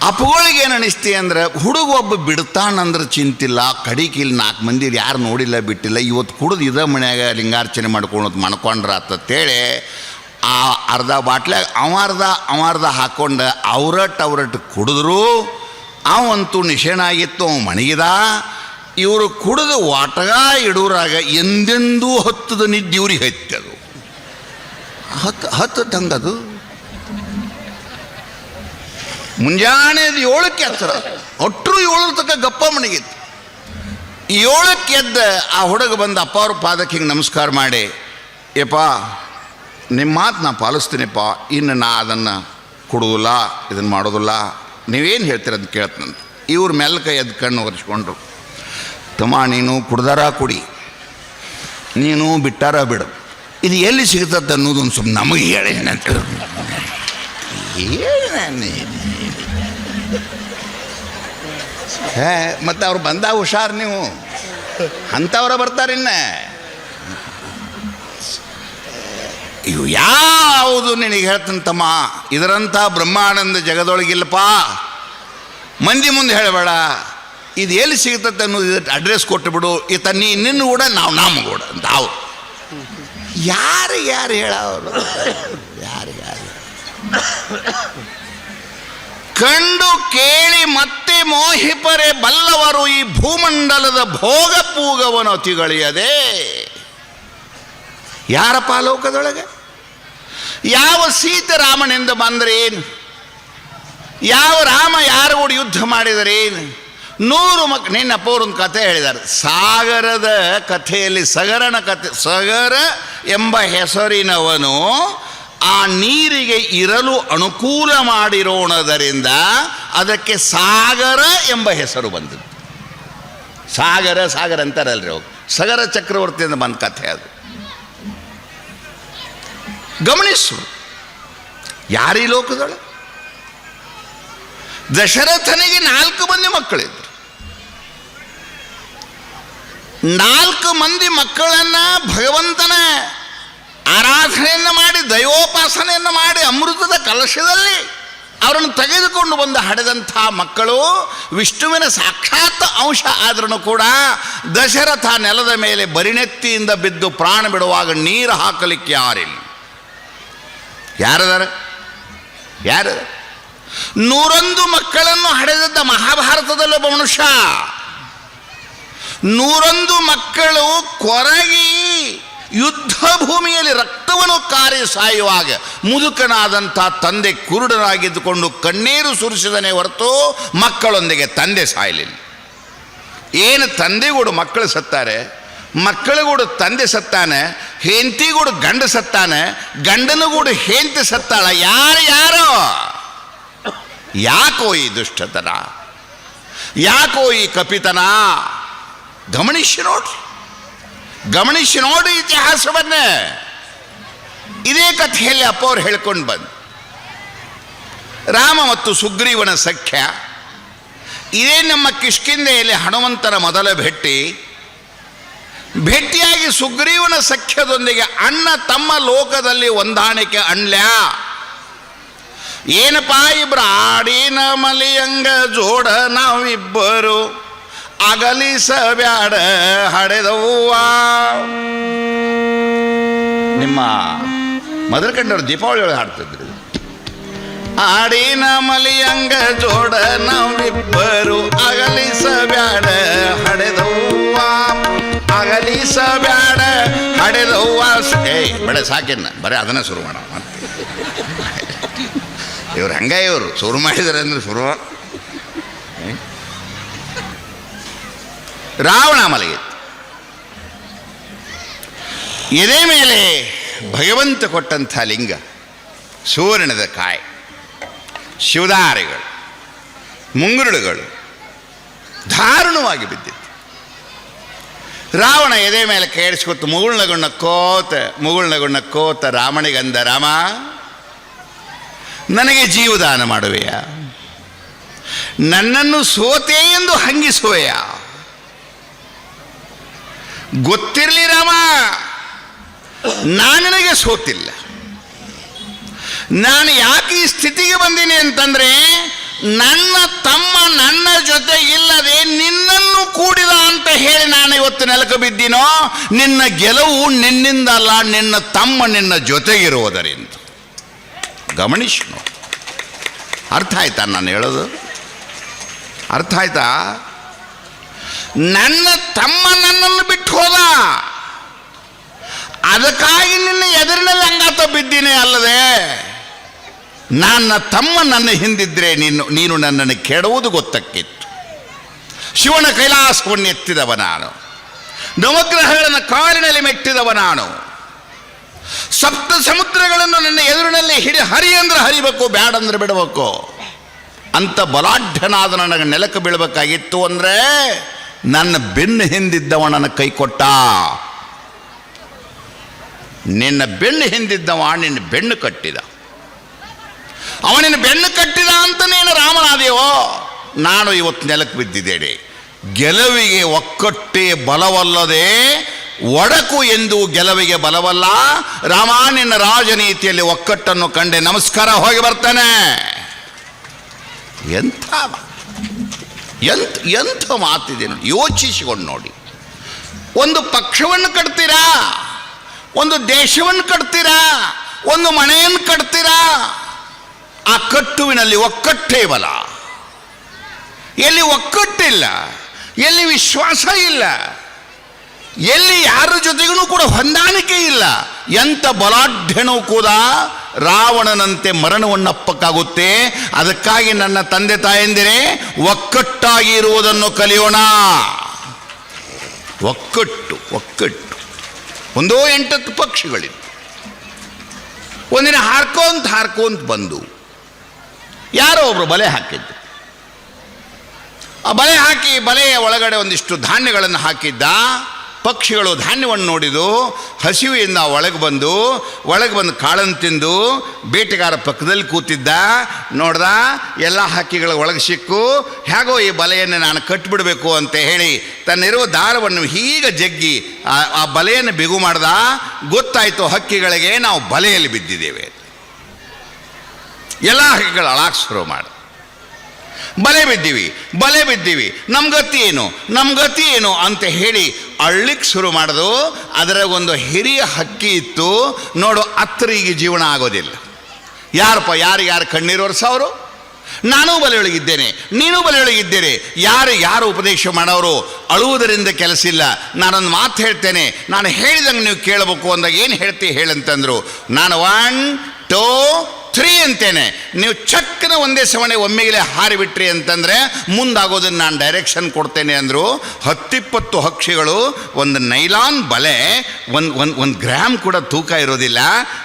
ಅಪ್ಪಗಳಿಗೆ ಏನು ಅನಿಸ್ತಿ ಅಂದ್ರೆ, ಹುಡುಗ ಒಬ್ಬ ಬಿಡ್ತಾನಂದ್ರೆ ಚಿಂತಿಲ್ಲ, ಕಡಿಗೆ ಇಲ್ಲಿ 4 ಮಂದಿ ಯಾರು ನೋಡಿಲ್ಲ ಬಿಟ್ಟಿಲ್ಲ, ಇವತ್ತು ಕುಡಿದು ಇದ ಮನ್ಯಾಗ ಲಿಂಗಾರ್ಚನೆ ಮಾಡ್ಕೊಂಡ್ರೆ ಅಂತೇಳಿ ಆ ಅರ್ಧ ಬಾಟ್ಲಾಗ ಅವಾರ್ಧ ಹಾಕ್ಕೊಂಡು ಅವ್ರಟ್ಟು ಕುಡಿದ್ರು. ಅವಂತೂ ನಿಶೇಣ ಆಗಿತ್ತು, ಅವ ಮಣಗಿದ. ಇವರು ಕುಡಿದು ವಾಟಗ ಇಡೂರಾಗ ಎಂದೆಂದೂ ಹತ್ತದ ನಿದ್ದೆ ಇವ್ರಿಗೆ ಹತ್ತದು, ಹತ್ತಂಗದು. ಮುಂಜಾನೆ 7ಕ್ಕೆ ಹತ್ತಿರ, ಒಟ್ಟರು 7 ತನಕ ಗಪ್ಪ ಮಣಗಿತ್ತು. 7ಕ್ಕೆ ಎದ್ದ ಆ ಹುಡುಗ ಬಂದು ಅಪ್ಪ ಅವ್ರ ಪಾದಕ್ಕೆ ಹಿಂಗೆ ನಮಸ್ಕಾರ ಮಾಡಿ, ಏಪ್ಪ ನಿಮ್ಮ ಮಾತು ನಾ ಪಾಲಿಸ್ತೀನಿಪ್ಪ, ಇನ್ನು ನಾ ಅದನ್ನು ಕೊಡೋದಿಲ್ಲ, ಇದನ್ನು ಮಾಡೋದಿಲ್ಲ, ನೀವೇನು ಹೇಳ್ತೀರ ಅಂತ ಕೇಳ್ತಂತ. ಇವ್ರ ಮೆಲ್ಲಕ ಎದ್ದು ಕಣ್ಣು ಒರೆಸ್ಕೊಂಡ್ರು. ತಮ್ಮ ನೀನು ಕುಡ್ದಾರ ಕುಡಿ, ನೀನು ಬಿಟ್ಟಾರ ಬಿಡು, ಇದು ಎಲ್ಲಿ ಸಿಗ್ತದೆ ಅನ್ನೋದೊಂದು ಸ್ವಲ್ಪ ನಮಗೆ ಹೇಳಿ ಅಂತ ಮತ್ತು ಅವ್ರು ಬಂದ ಹುಷಾರು, ನೀವು ಅಂಥವ್ರ ಬರ್ತಾರಿನ್ನ. ಇವು ಯಾವುದು ನಿನಗೆ ಹೇಳ್ತೀನಿ ತಮ್ಮ, ಇದರಂಥ ಬ್ರಹ್ಮಾನಂದ ಜಗದೊಳಗಿಲ್ಲಪ್ಪ, ಮಂದಿ ಮುಂದೆ ಹೇಳಬೇಡ, ಇದು ಎಲ್ಲಿ ಸಿಗ್ತದೆ ಅನ್ನೋದು ಇದಕ್ಕೆ ಅಡ್ರೆಸ್ ಕೊಟ್ಟು ಬಿಡು, ಈತ ನಿನ್ನ ಕೂಡ ನಾವು ನಮ್ಮ ಕೂಡ ಅಂತ. ಅವ್ರು ಯಾರು ಹೇಳೋರು, ಯಾರು ಕಂಡು ಕೇಳಿ ಮತ್ತೆ ಮೋಹಿಪರೆ ಬಲ್ಲವರು ಈ ಭೂಮಂಡಲದ ಭೋಗ ಪೂಗವನು ಅತಿಗಳಿಯದೆ. ಯಾರಪ್ಪ ಲೋಕದೊಳಗೆ? ಯಾವ ಸೀತಾರಾಮನಿಂದ ಬಂದ್ರೇನು, ಯಾವ ರಾಮ ಯಾರು ಕೂಡ ಯುದ್ಧ ಮಾಡಿದರೇನು, 100 ಮಕ್ಕಳು. ನಿನ್ನಪ್ಪ ಅವ್ರೊಂದು ಕಥೆ ಹೇಳಿದ್ದಾರೆ, ಸಾಗರದ ಕಥೆಯಲ್ಲಿ ಸಗರನ ಕಥೆ. ಸಗರ ಎಂಬ ಹೆಸರಿನವನು ಆ ನೀರಿಗೆ ಇರಲು ಅನುಕೂಲ ಮಾಡಿರೋಣದರಿಂದ ಅದಕ್ಕೆ ಸಾಗರ ಎಂಬ ಹೆಸರು ಬಂದದ್ದು. ಸಾಗರ ಅಂತಾರಲ್ರಿ ಅವ್ರು, ಸಗರ ಚಕ್ರವರ್ತಿಯಿಂದ ಬಂದ ಕಥೆ ಅದು. ಗಮನಿಸು, ಯಾರೀ ಲೋಕದೊಳಗೆ? ದಶರಥನಿಗೆ 4 ಮಂದಿ ಮಕ್ಕಳಿದ್ರು. 4 ಮಂದಿ ಮಕ್ಕಳನ್ನು ಭಗವಂತನ ಆರಾಧನೆಯನ್ನು ಮಾಡಿ, ದೈವೋಪಾಸನೆಯನ್ನು ಮಾಡಿ, ಅಮೃತದ ಕಲಶದಲ್ಲಿ ಅವರನ್ನು ತೆಗೆದುಕೊಂಡು ಬಂದು ಹಡೆದಂಥ ಮಕ್ಕಳು ವಿಷ್ಣುವಿನ ಸಾಕ್ಷಾತ್ ಅಂಶ ಆದ್ರೂ ಕೂಡ ದಶರಥ ನೆಲದ ಮೇಲೆ ಬರಿನೆತ್ತಿಯಿಂದ ಬಿದ್ದು ಪ್ರಾಣ ಬಿಡುವಾಗ ನೀರು ಹಾಕಲಿಕ್ಕೆ ಯಾರಿಲ್ಲ. ಯಾರದಾರ? ಯಾರು? 101 ಮಕ್ಕಳನ್ನು ಹಡೆದದ್ದ ಮಹಾಭಾರತದಲ್ಲೊಬ್ಬ ಮನುಷ್ಯ. 101 ಮಕ್ಕಳು ಕೊರಗಿ ಯುದ್ಧ ಭೂಮಿಯಲ್ಲಿ ರಕ್ತವನ್ನು ಕಾರಿ ಸಾಯುವಾಗ ಮುದುಕನಾದಂಥ ತಂದೆ ಕುರುಡನಾಗಿದ್ದುಕೊಂಡು ಕಣ್ಣೀರು ಸುರಿಸಿದನೇ ಹೊರತು ಮಕ್ಕಳೊಂದಿಗೆ ತಂದೆ ಸಾಯಲಿಲ್ಲ. ಏನು ತಂದೆಗೂಡು ಮಕ್ಕಳು ಸತ್ತಾರೆ, ಮಕ್ಕಳಿಗೂಡು ತಂದೆ ಸತ್ತಾನೆ, ಹೆಂಡತಿಗೂಡು ಗಂಡ ಸತ್ತಾನೆ, ಗಂಡನಿಗೂಡು ಹೆಂಡತಿ ಸತ್ತಾಳ. ಯಾರೋ ಯಾಕೋ ಈ ದುಷ್ಟತನ, ಯಾಕೋ ಈ ಕಪಿತನ? ಗಮನಿಸಿ ನೋಡಿ ಇತಿಹಾಸವನ್ನೇ. ಇದೇ ಕಥೆಯಲ್ಲಿ ಅಪ್ಪ ಅವ್ರು ಹೇಳ್ಕೊಂಡು ಬಂದು ರಾಮ ಮತ್ತು ಸುಗ್ರೀವನ ಸಖ್ಯ. ಇದೇ ನಮ್ಮ ಕಿಷ್ಕಿಂಧೆಯಲ್ಲಿ ಹನುಮಂತನ ಮೊದಲ ಭೇಟಿಯಾಗಿ ಸುಗ್ರೀವನ ಸಖ್ಯದೊಂದಿಗೆ ಅಣ್ಣ ತಮ್ಮ ಲೋಕದಲ್ಲಿ ಹೊಂದಾಣಿಕೆ ಅಣ್ಲ್ಯ. ಏನಪ್ಪಾ ಇಬ್ರು ಆಡಿನ ಮಲಿಯಂಗ ಜೋಡ ನಾವಿಬ್ಬರು ಅಗಲಿಸಬ್ಯಾಡ ಹಡೆದವ್ವ. ನಿಮ್ಮ ಮದರ್ಕಂಡವ್ರು ದೀಪಾವಳಿ ಒಳಗೆ ಹಾಡ್ತಿದ್ರು, ಆಡಿನ ಮಲಿಯಂಗ ಜೋಡ ನಾವಿಬ್ಬರು ಅಗಲಿಸಬ್ಯಾಡ ಹಡೆದವ್ವ, ಅಗಲಿಸಬ್ಯಾಡ ಹಡೆದವ್ವ. ಬೇಡ ಸಾಕಿನ್ನ, ಬರೀ ಅದನ್ನ ಶುರು ಮಾಡ. ಇವ್ರು ಹಂಗ ಇವರು ಶುರು ಮಾಡಿದಾರೆ ಅಂದ್ರೆ ಶುರು. ರಾವಣ ಮಲಗಿತ್ತು. ಎದೆ ಮೇಲೆ ಭಗವಂತ ಕೊಟ್ಟಂಥ ಲಿಂಗ, ಸುವರ್ಣದ ಕಾಯಿ, ಶಿವದಾರಿಗಳು, ಮುಂಗುರುಳುಗಳು ದಾರುಣವಾಗಿ ಬಿದ್ದಿತ್ತು. ರಾವಣ ಎದೆ ಮೇಲೆ ಕೇಳಿಸ್ಕೊತು ಮುಗುಳ್ನಗುಣ್ಣ ಕೋತ ರಾಮನಿಗಂದ, ರಾಮ ನನಗೆ ಜೀವದಾನ ಮಾಡುವೆಯ? ನನ್ನನ್ನು ಸೋತೆ ಎಂದು ಹಂಗಿಸುವೆಯ? ಗೊತ್ತಿರಲಿ ರಾಮ, ನಾನಿನಗೆ ಸೋತಿಲ್ಲ. ನಾನು ಯಾಕೆ ಈ ಸ್ಥಿತಿಗೆ ಬಂದೀನಿ ಅಂತಂದ್ರೆ, ನನ್ನ ತಮ್ಮ ನನ್ನ ಜೊತೆ ಇಲ್ಲದೆ ನಿನ್ನನ್ನು ಕೂಡಿದ ಅಂತ ಹೇಳಿ ನಾನು ಇವತ್ತು ನೆಲಕ ಬಿದ್ದೀನೋ. ನಿನ್ನ ಗೆಲುವು ನಿನ್ನಿಂದ ಅಲ್ಲ, ನಿನ್ನ ತಮ್ಮ ನಿನ್ನ ಜೊತೆಗಿರುವುದರಿಂದ. ಗಮನಿಸಿ ನೋಡಿ. ಅರ್ಥ ಆಯ್ತಾ ನಾನು ಹೇಳೋದು? ಅರ್ಥ ಆಯ್ತಾ? ನನ್ನ ತಮ್ಮ ನನ್ನನ್ನು ಬಿಟ್ಟು ಹೋದ, ಅದಕ್ಕಾಗಿ ನಿನ್ನ ಎದುರಿನಲ್ಲಿ ಅಂಗಾತ ಬಿದ್ದೀನಿ ಅಲ್ಲದೆ, ನನ್ನ ತಮ್ಮ ನನ್ನ ಹಿಂದಿದ್ರೆ ನೀನು ನನ್ನನ್ನು ಕೆಡುವುದು ಗೊತ್ತಕ್ಕಿತ್ತು. ಶಿವನ ಕೈಲಾಸವನ್ನು ಎತ್ತಿದವ ನಾನು, ನವಗ್ರಹಗಳನ್ನು ಕಾಲಿನಲ್ಲಿ ಮೆಟ್ಟಿದವ ನಾನು, ಸಪ್ತ ಸಮುದ್ರಗಳನ್ನು ನನ್ನ ಎದುರಿನಲ್ಲಿ ಹರಿ ಅಂದ್ರೆ ಹರಿಬೇಕು, ಬ್ಯಾಡಂದ್ರೆ ಬಿಡಬೇಕು ಅಂತ ಬಲಾಢ್ಯನಾದ ನನಗೆ ನೆಲಕ್ಕೆ ಬೀಳಬೇಕಾಗಿತ್ತು. ಅಂದರೆ ನನ್ನ ಬೆನ್ನು ಹಿಂದಿದ್ದವ ನನ್ನ ಕೈ ಕೊಟ್ಟ. ನಿನ್ನ ಬೆನ್ನು ಹಿಂದಿದ್ದವ ನಿನ್ನ ಬೆನ್ನು ಕಟ್ಟಿದ. ಅವನಿನ ಬೆನ್ನು ಕಟ್ಟಿದ ಅಂತ ನೀನು ರಾಮನಾದೇವೋ. ನಾನು ಇವತ್ತು ನೆಲಕ್ಕೆ ಬಿದ್ದಿದ್ದೇನೆ. ಗೆಲುವಿಗೆ ಒಕ್ಕಟ್ಟೇ ಬಲವಲ್ಲದೆ ಒಡಕು ಎಂದು ಗೆಲುವಿಗೆ ಬಲವಲ್ಲ. ರಾಮ, ನಿನ್ನ ರಾಜನೀತಿಯಲ್ಲಿ ಒಕ್ಕಟ್ಟನ್ನು ಕಂಡೆ, ನಮಸ್ಕಾರ, ಹೋಗಿ ಬರ್ತಾನೆ. ಎಂಥ ಮಾತಿದೆ ನೋಡಿ, ಯೋಚಿಸಿಕೊಂಡು ನೋಡಿ. ಒಂದು ಪಕ್ಷವನ್ನು ಕಟ್ತೀರಾ, ಒಂದು ದೇಶವನ್ನು ಕಟ್ತೀರಾ, ಒಂದು ಮನೆಯನ್ನು ಕಟ್ತೀರಾ. ಆ ಕಟ್ಟುವಿನಲ್ಲಿ ಒಕ್ಕಟ್ಟೇ ಬಲ. ಎಲ್ಲಿ ಒಕ್ಕಟ್ಟಿಲ್ಲ, ಎಲ್ಲಿ ವಿಶ್ವಾಸ ಇಲ್ಲ, ಎಲ್ಲಿ ಯಾರ ಜೊತೆಗೂ ಕೂಡ ಹೊಂದಾಣಿಕೆ ಇಲ್ಲ, ಎಂಥ ಬಲಾಢ್ಯನೂ ಕೂಡ ರಾವಣನಂತೆ ಮರಣವನ್ನಪ್ಪಕ್ಕಾಗುತ್ತೆ. ಅದಕ್ಕಾಗಿ ನನ್ನ ತಂದೆ ತಾಯಂದಿರೇ, ಒಕ್ಕಟ್ಟಾಗಿ ಇರುವುದನ್ನು ಕಲಿಯೋಣ. ಒಕ್ಕಟ್ಟು ಒಂದೋ 8 ಪಕ್ಷಿಗಳಿತ್ತು. ಒಂದಿನ ಹಾರ್ಕೋಂತ ಬಂದು ಯಾರೋ ಒಬ್ರು ಬಲೆ ಹಾಕಿದ್ದು. ಆ ಬಲೆ ಹಾಕಿ ಬಲೆಯ ಒಳಗಡೆ ಒಂದಿಷ್ಟು ಧಾನ್ಯಗಳನ್ನು ಹಾಕಿದ್ದ. ಪಕ್ಷಿಗಳು ಧಾನ್ಯವನ್ನು ನೋಡಿದು ಹಸಿವೆಯಿಂದ ಒಳಗೆ ಬಂದು ಕಾಳನ್ನು ತಿಂದು ಬೇಟೆಗಾರ ಪಕ್ಕದಲ್ಲಿ ಕೂತಿದ್ದ. ನೋಡ್ದ, ಎಲ್ಲ ಹಕ್ಕಿಗಳ ಒಳಗೆ ಸಿಕ್ಕು. ಹೇಗೋ ಈ ಬಲೆಯನ್ನು ನಾನು ಕಟ್ಟಿಬಿಡಬೇಕು ಅಂತ ಹೇಳಿ ತನ್ನಿರುವ ದಾರವನ್ನು ಹೀಗೆ ಜಗ್ಗಿ ಆ ಬಲೆಯನ್ನು ಬಿಗು ಮಾಡ್ದ. ಗೊತ್ತಾಯಿತು ಹಕ್ಕಿಗಳಿಗೆ ನಾವು ಬಲೆಯಲ್ಲಿ ಬಿದ್ದಿದ್ದೇವೆ. ಎಲ್ಲ ಹಕ್ಕಿಗಳು ಅಳಾಕ್ ಶುರು ಮಾಡಿ, ಬಲೆ ಬಿದ್ದೀವಿ, ನಮ್ಮ ಗತಿ ಏನು ಅಂತ ಹೇಳಿ ಅಳ್ಳಿಕ್ಕೆ ಶುರು ಮಾಡೋದು. ಅದರ ಒಂದು ಹಿರಿಯ ಹಕ್ಕಿ ಇತ್ತು. ನೋಡು, ಅತ್ತರಿಗೆ ಜೀವನ ಆಗೋದಿಲ್ಲ, ಯಾರಪ್ಪ ಯಾರು ಕಣ್ಣೀರು ಒರೆಸೋರು? ನಾನೂ ಬಲೆಯೊಳಗಿದ್ದೇನೆ, ನೀನೂ ಬಲೆಯೊಳಗಿದ್ದೇನೆ. ಯಾರು ಉಪದೇಶ ಮಾಡೋರು? ಅಳುವುದರಿಂದ ಕೆಲಸ ಇಲ್ಲ. ನಾನೊಂದು ಮಾತು ಹೇಳ್ತೇನೆ, ನಾನು ಹೇಳಿದಂಗೆ ನೀವು ಕೇಳಬೇಕು ಅಂದಾಗ ಏನು ಹೇಳ್ತೀವಿ ಹೇಳಂತಂದರು. ನಾನು 1 2 3 ಅಂತೇನೆ, ನೀವು ಚಕ್ಕನ ಒಂದೇ ಸವಣೆ ಒಮ್ಮೆಗೆ ಹಾರಿಬಿಟ್ರಿ ಅಂತಂದರೆ ಮುಂದಾಗೋದನ್ನು ನಾನು ಡೈರೆಕ್ಷನ್ ಕೊಡ್ತೇನೆ ಅಂದರು. 10-20 ಹಕ್ಷಿಗಳು, ಒಂದು ನೈಲಾನ್ ಬಲೆ, ಒಂದು ಗ್ರಾಮ್ ಕೂಡ ತೂಕ ಇರೋದಿಲ್ಲ,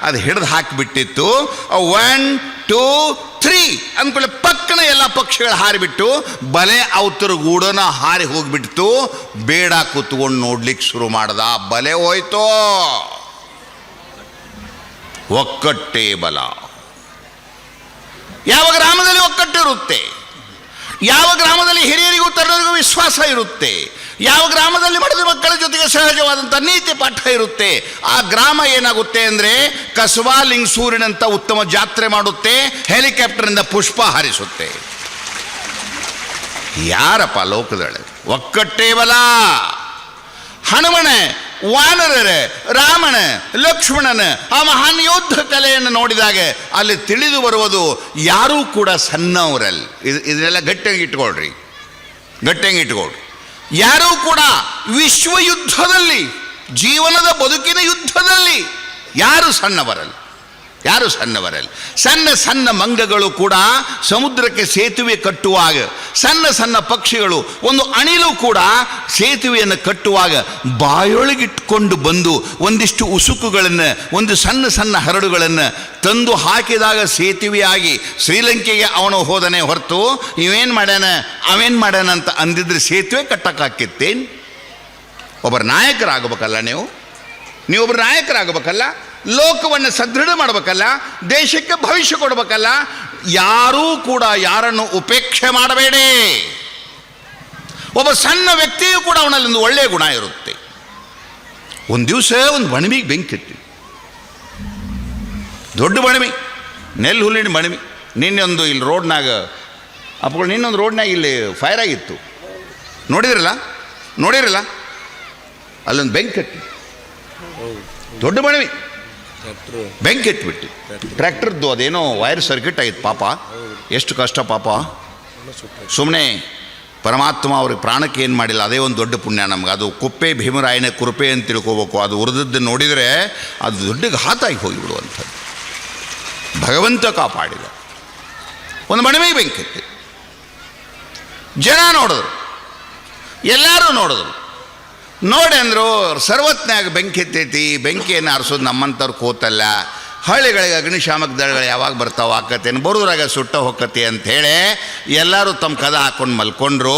ಅದು ಹಿಡಿದು ಹಾಕಿಬಿಟ್ಟಿತ್ತು. 1 2 3 ಅಂದ್ಕೊಳ್ಳಿ ಪಕ್ಕನ ಎಲ್ಲ ಪಕ್ಷಿಗಳು ಹಾರಿಬಿಟ್ಟು ಬಲೆ ಅವತರ ಗೂಡನ ಹಾರಿ ಹೋಗಿಬಿಡ್ತು. ಬೇಡ ಕೂತ್ಕೊಂಡು ನೋಡ್ಲಿಕ್ಕೆ ಶುರು ಮಾಡ್ದ. ಬಲೆ ಹೋಯ್ತೋ. ಒಕ್ಕಟ್ಟೇ ಬಲ. ಯಾವ ಗ್ರಾಮದಲ್ಲಿ ಒಕ್ಕಟ್ಟಿರುತ್ತೆ, ಯಾವ ಗ್ರಾಮದಲ್ಲಿ ಹಿರಿಯರಿಗೂ ತರುಣರಿಗೂ ವಿಶ್ವಾಸ ಇರುತ್ತೆ, ಯಾವ ಗ್ರಾಮದಲ್ಲಿ ಮಾಡಿದ ಮಕ್ಕಳ ಜೊತೆಗೆ ಸಹಜವಾದಂಥ ನೀತಿ ಪಾಠ ಇರುತ್ತೆ, ಆ ಗ್ರಾಮ ಏನಾಗುತ್ತೆ ಅಂದರೆ ಕಸಬಾ ಲಿಂಗಸೂರಿನಂಥ ಉತ್ತಮ ಜಾತ್ರೆ ಮಾಡುತ್ತೆ, ಹೆಲಿಕಾಪ್ಟರ್ನಿಂದ ಪುಷ್ಪ ಹಾರಿಸುತ್ತೆ. ಯಾರಪ್ಪ ಲೋಕದೊಳಗೆ ಒಕ್ಕಟ್ಟೇ ಬಲ? ಹನುಮನ, ವಾನರರ, ರಾಮನ, ಲಕ್ಷ್ಮಣನ ಆ ಮಹಾನ್ ಯೋಧ ಕಲೆಯನ್ನು ನೋಡಿದಾಗ ಅಲ್ಲಿ ತಿಳಿದು ಬರುವುದು ಯಾರೂ ಕೂಡ ಸಣ್ಣವರಲ್ಲ. ಇದನ್ನೆಲ್ಲ ಗಟ್ಟಿಯಾಗಿ ಇಟ್ಕೊಳ್ರಿ. ಯಾರೂ ಕೂಡ ವಿಶ್ವಯುದ್ಧದಲ್ಲಿ, ಜೀವನದ ಬದುಕಿನ ಯುದ್ಧದಲ್ಲಿ ಯಾರು ಸಣ್ಣವರಲ್ಲ. ಸಣ್ಣ ಮಂಗಗಳು ಕೂಡ ಸಮುದ್ರಕ್ಕೆ ಸೇತುವೆ ಕಟ್ಟುವಾಗ, ಸಣ್ಣ ಪಕ್ಷಿಗಳು, ಒಂದು ಅಣಿಲು ಕೂಡ ಸೇತುವೆಯನ್ನು ಕಟ್ಟುವಾಗ ಬಾಯೊಳಗಿಟ್ಕೊಂಡು ಬಂದು ಒಂದಿಷ್ಟು ಉಸುಕುಗಳನ್ನು, ಒಂದು ಸಣ್ಣ ಹರಡುಗಳನ್ನು ತಂದು ಹಾಕಿದಾಗ ಸೇತುವೆಯಾಗಿ ಶ್ರೀಲಂಕೆಗೆ ಅವನು ಹೋದನೇ ಹೊರತು ಅವೇನು ಮಾಡ್ಯಾನ ಅಂತ ಅಂದಿದ್ರೆ ಸೇತುವೆ ಕಟ್ಟಕ್ಕಾಕಿತ್ತೇನು? ಒಬ್ಬರು ನಾಯಕರಾಗಬೇಕಲ್ಲ, ನೀವೊಬ್ಬರು ನಾಯಕರಾಗಬೇಕಲ್ಲ, ಲೋಕವನ್ನು ಸದೃಢ ಮಾಡಬೇಕಲ್ಲ, ದೇಶಕ್ಕೆ ಭವಿಷ್ಯ ಕೊಡಬೇಕಲ್ಲ. ಯಾರೂ ಕೂಡ ಯಾರನ್ನು ಉಪೇಕ್ಷೆ ಮಾಡಬೇಡಿ. ಒಬ್ಬ ಸಣ್ಣ ವ್ಯಕ್ತಿಯೂ ಕೂಡ ಅವನಲ್ಲಿ ಒಂದು ಒಳ್ಳೆಯ ಗುಣ ಇರುತ್ತೆ. ಒಂದು ದಿವಸ ಒಂದು ಬಣಮಿಗೆ ಬೆಂಕಿ ಇಟ್ಟು, ದೊಡ್ಡ ಬಣಮಿ, ನೆಲ್ಲು ಹುಲ್ಲಿನ ಬಣಮಿ. ನಿನ್ನೊಂದು ಇಲ್ಲಿ ರೋಡ್ನಾಗ ಅಪ್ಗಳು, ನಿನ್ನೊಂದು ರೋಡ್ನಾಗ ಇಲ್ಲಿ ಫೈರ್ ಆಗಿತ್ತು, ನೋಡಿರಲ್ಲ ಅಲ್ಲೊಂದು ಬೆಂಕಿ ಹತ್ತಿ, ದೊಡ್ಡ ಬಣಮಿ ಬೆಂಕಿ ಎತ್ಬಿಟ್ಟು, ಟ್ರ್ಯಾಕ್ಟರ್ದು ಅದೇನೋ ವೈರ್ ಸರ್ಕ್ಯೂಟ್ ಆಗಿತ್ತು. ಪಾಪ ಎಷ್ಟು ಕಷ್ಟ ಪಾಪ. ಸುಮ್ಮನೆ ಪರಮಾತ್ಮ ಅವ್ರಿಗೆ ಪ್ರಾಣಕ್ಕೆ ಏನು ಮಾಡಿಲ್ಲ, ಅದೇ ಒಂದು ದೊಡ್ಡ ಪುಣ್ಯ ನಮ್ಗೆ. ಅದು ಕುಪ್ಪೆ ಭೀಮರಾಯನ ಕೃಪೆ ಅಂತ ತಿಳ್ಕೋಬೇಕು. ಅದು ಉರಿದದ್ದು ನೋಡಿದರೆ ಅದು ದೊಡ್ಡ ಘಾತ ಆಗಿ ಹೋಗಿಬಿಡುವಂಥದ್ದು. ಭಗವಂತ ಕಾಪಾಡಿದ. ಒಂದು ಮಣಿಮೆಗೆ ಬೆಂಕಿ ಎತ್ತಿ, ಜನ ನೋಡಿದ್ರು, ಎಲ್ಲರೂ ನೋಡಿದ್ರು. ನೋಡಿ ಅಂದರು, ಸರ್ವತ್ನಾಗ ಬೆಂಕಿ ಎತ್ತೈತಿ, ಬೆಂಕಿಯನ್ನು ಆರಿಸೋದು ನಮ್ಮಂಥವ್ರು ಕೂತಲ್ಲ. ಹಳ್ಳಿಗಳಿಗೆ ಅಗ್ನಿಶಾಮಕ ದಳಗಳು ಯಾವಾಗ ಬರ್ತಾವೆ ಆಕತ್ತೇನು, ಬರೋದ್ರಾಗ ಸುಟ್ಟ ಹೊಕ್ಕತಿ ಅಂಥೇಳಿ ಎಲ್ಲರೂ ತಮ್ಮ ಕದ ಹಾಕ್ಕೊಂಡು ಮಲ್ಕೊಂಡ್ರು.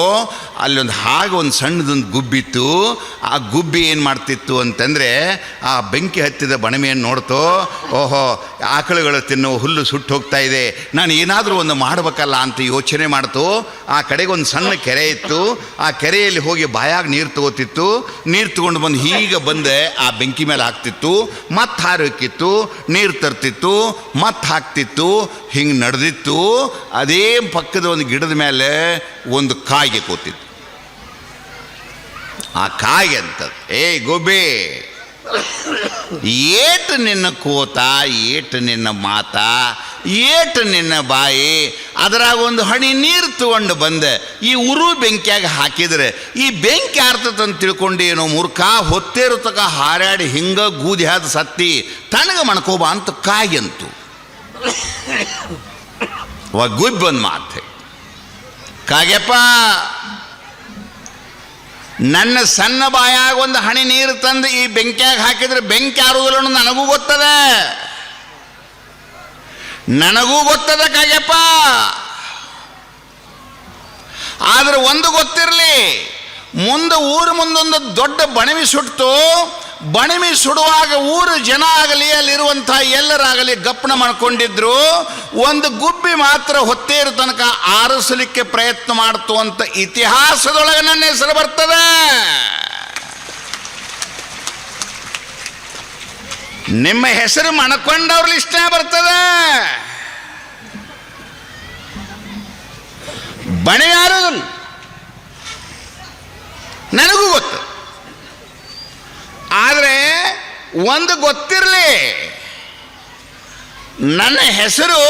ಅಲ್ಲೊಂದು ಒಂದು ಸಣ್ಣದೊಂದು ಗುಬ್ಬಿತ್ತು. ಆ ಗುಬ್ಬಿ ಏನು ಮಾಡ್ತಿತ್ತು ಅಂತಂದರೆ, ಆ ಬೆಂಕಿ ಹತ್ತಿದ ಬಣಮೆಯನ್ನು ನೋಡ್ತು. ಓಹೋ, ಆಕಳುಗಳು ತಿನ್ನೋ ಹುಲ್ಲು ಸುಟ್ಟು ಹೋಗ್ತಾ ಇದೆ, ನಾನು ಏನಾದರೂ ಒಂದು ಮಾಡಬೇಕಲ್ಲ ಅಂತ ಯೋಚನೆ ಮಾಡ್ತು. ಆ ಕಡೆಗೆ ಒಂದು ಸಣ್ಣ ಕೆರೆ ಇತ್ತು. ಆ ಕೆರೆಯಲ್ಲಿ ಹೋಗಿ ಬಾಯಾಗ ನೀರು ತಗೋತಿತ್ತು. ನೀರು ತಗೊಂಡು ಬಂದು ಹೀಗೆ ಬಂದೆ ಆ ಬೆಂಕಿ ಮೇಲೆ ಹಾಕ್ತಿತ್ತು. ಮತ್ತೆ ಹಾರೋಕ್ಕಿತ್ತು, ನೀರು ತರ್ತಿತ್ತು, ಮತ್ತೆ ಹಾಕ್ತಿತ್ತು. ಹಿಂಗೆ ನಡೆದಿತ್ತು. ಅದೇ ಪಕ್ಕದ ಒಂದು ಗಿಡದ ಮೇಲೆ ಒಂದು ಕಾಯಿಗೆ ಕೂತಿತ್ತು. ಆ ಕಾಯಿಗೆ ಅಂತ, ಗೋಬೆ, ಏಟು ನಿನ್ನ ಕೂತ, ಏಟು ನಿನ್ನ ಮಾತ, ಏಟು ನಿನ್ನ ಬಾಯಿ, ಅದರಾಗ ಒಂದು ಹನಿ ನೀರು ತಗೊಂಡು ಬಂದೆ ಈ ಬೆಂಕಿಯಾಗ ಹಾಕಿದರೆ ಈ ಬೆಂಕಿ ಆರ್ತದಂತ ತಿಳ್ಕೊಂಡು ಏನೋ ಮೂರ್ಖ, ಹೊತ್ತೇರುತಕ ಹಾರಾಡಿ ಹಿಂಗೆ ಗೂದಿ ಹಾದ ಸತ್ತಿ ತನಗೆ ಮಣ್ಕೋಬ ಅಂತ ಕಾಯಿಗಂತು. ಗುಬ್ಬಿ ಒಂದು ಮಾತು, ಕಾಗೆಪ್ಪ, ನನ್ನ ಸಣ್ಣ ಬಾಯಾಗ ಒಂದು ಹನಿ ನೀರು ತಂದು ಈ ಬೆಂಕಿಯಾಗ ಹಾಕಿದ್ರೆ ಬೆಂಕಿ ಆರುವುದಿಲ್ಲ ಅನ್ನೋದು ನನಗೂ ಗೊತ್ತದ ಕಾಗೆಪ್ಪ. ಆದ್ರೆ ಒಂದು ಗೊತ್ತಿರಲಿ, ಮುಂದೊಂದು ದೊಡ್ಡ ಬಣವಿ ಸುಟ್ಟು, ಬಣವಿ ಸುಡುವಾಗ ಊರು ಜನ ಆಗಲಿ ಅಲ್ಲಿರುವಂಥ ಎಲ್ಲರಾಗಲಿ ಗಪ್ಪಣ ಮಾಡ್ಕೊಂಡಿದ್ರು. ಒಂದು ಗುಬ್ಬಿ ಮಾತ್ರ ಹೊತ್ತೇರು ತನಕ ಆರಿಸಲಿಕ್ಕೆ ಪ್ರಯತ್ನ ಮಾಡ್ತು ಅಂತ ಇತಿಹಾಸದೊಳಗೆ ನನ್ನ ಹೆಸರು ಬರ್ತದೆ. ನಿಮ್ಮ ಹೆಸರು ಮಣ್ಕೊಂಡವ್ರ ಲಿಸ್ಟೇ ಬರ್ತದೆ. ಬಣೆ ಯಾರು ನನಗೂ ಗೊತ್ತು. ಆದರೆ ಒಂದು ಗೊತ್ತಿರಲಿ, ನನ್ನ ಹೆಸರು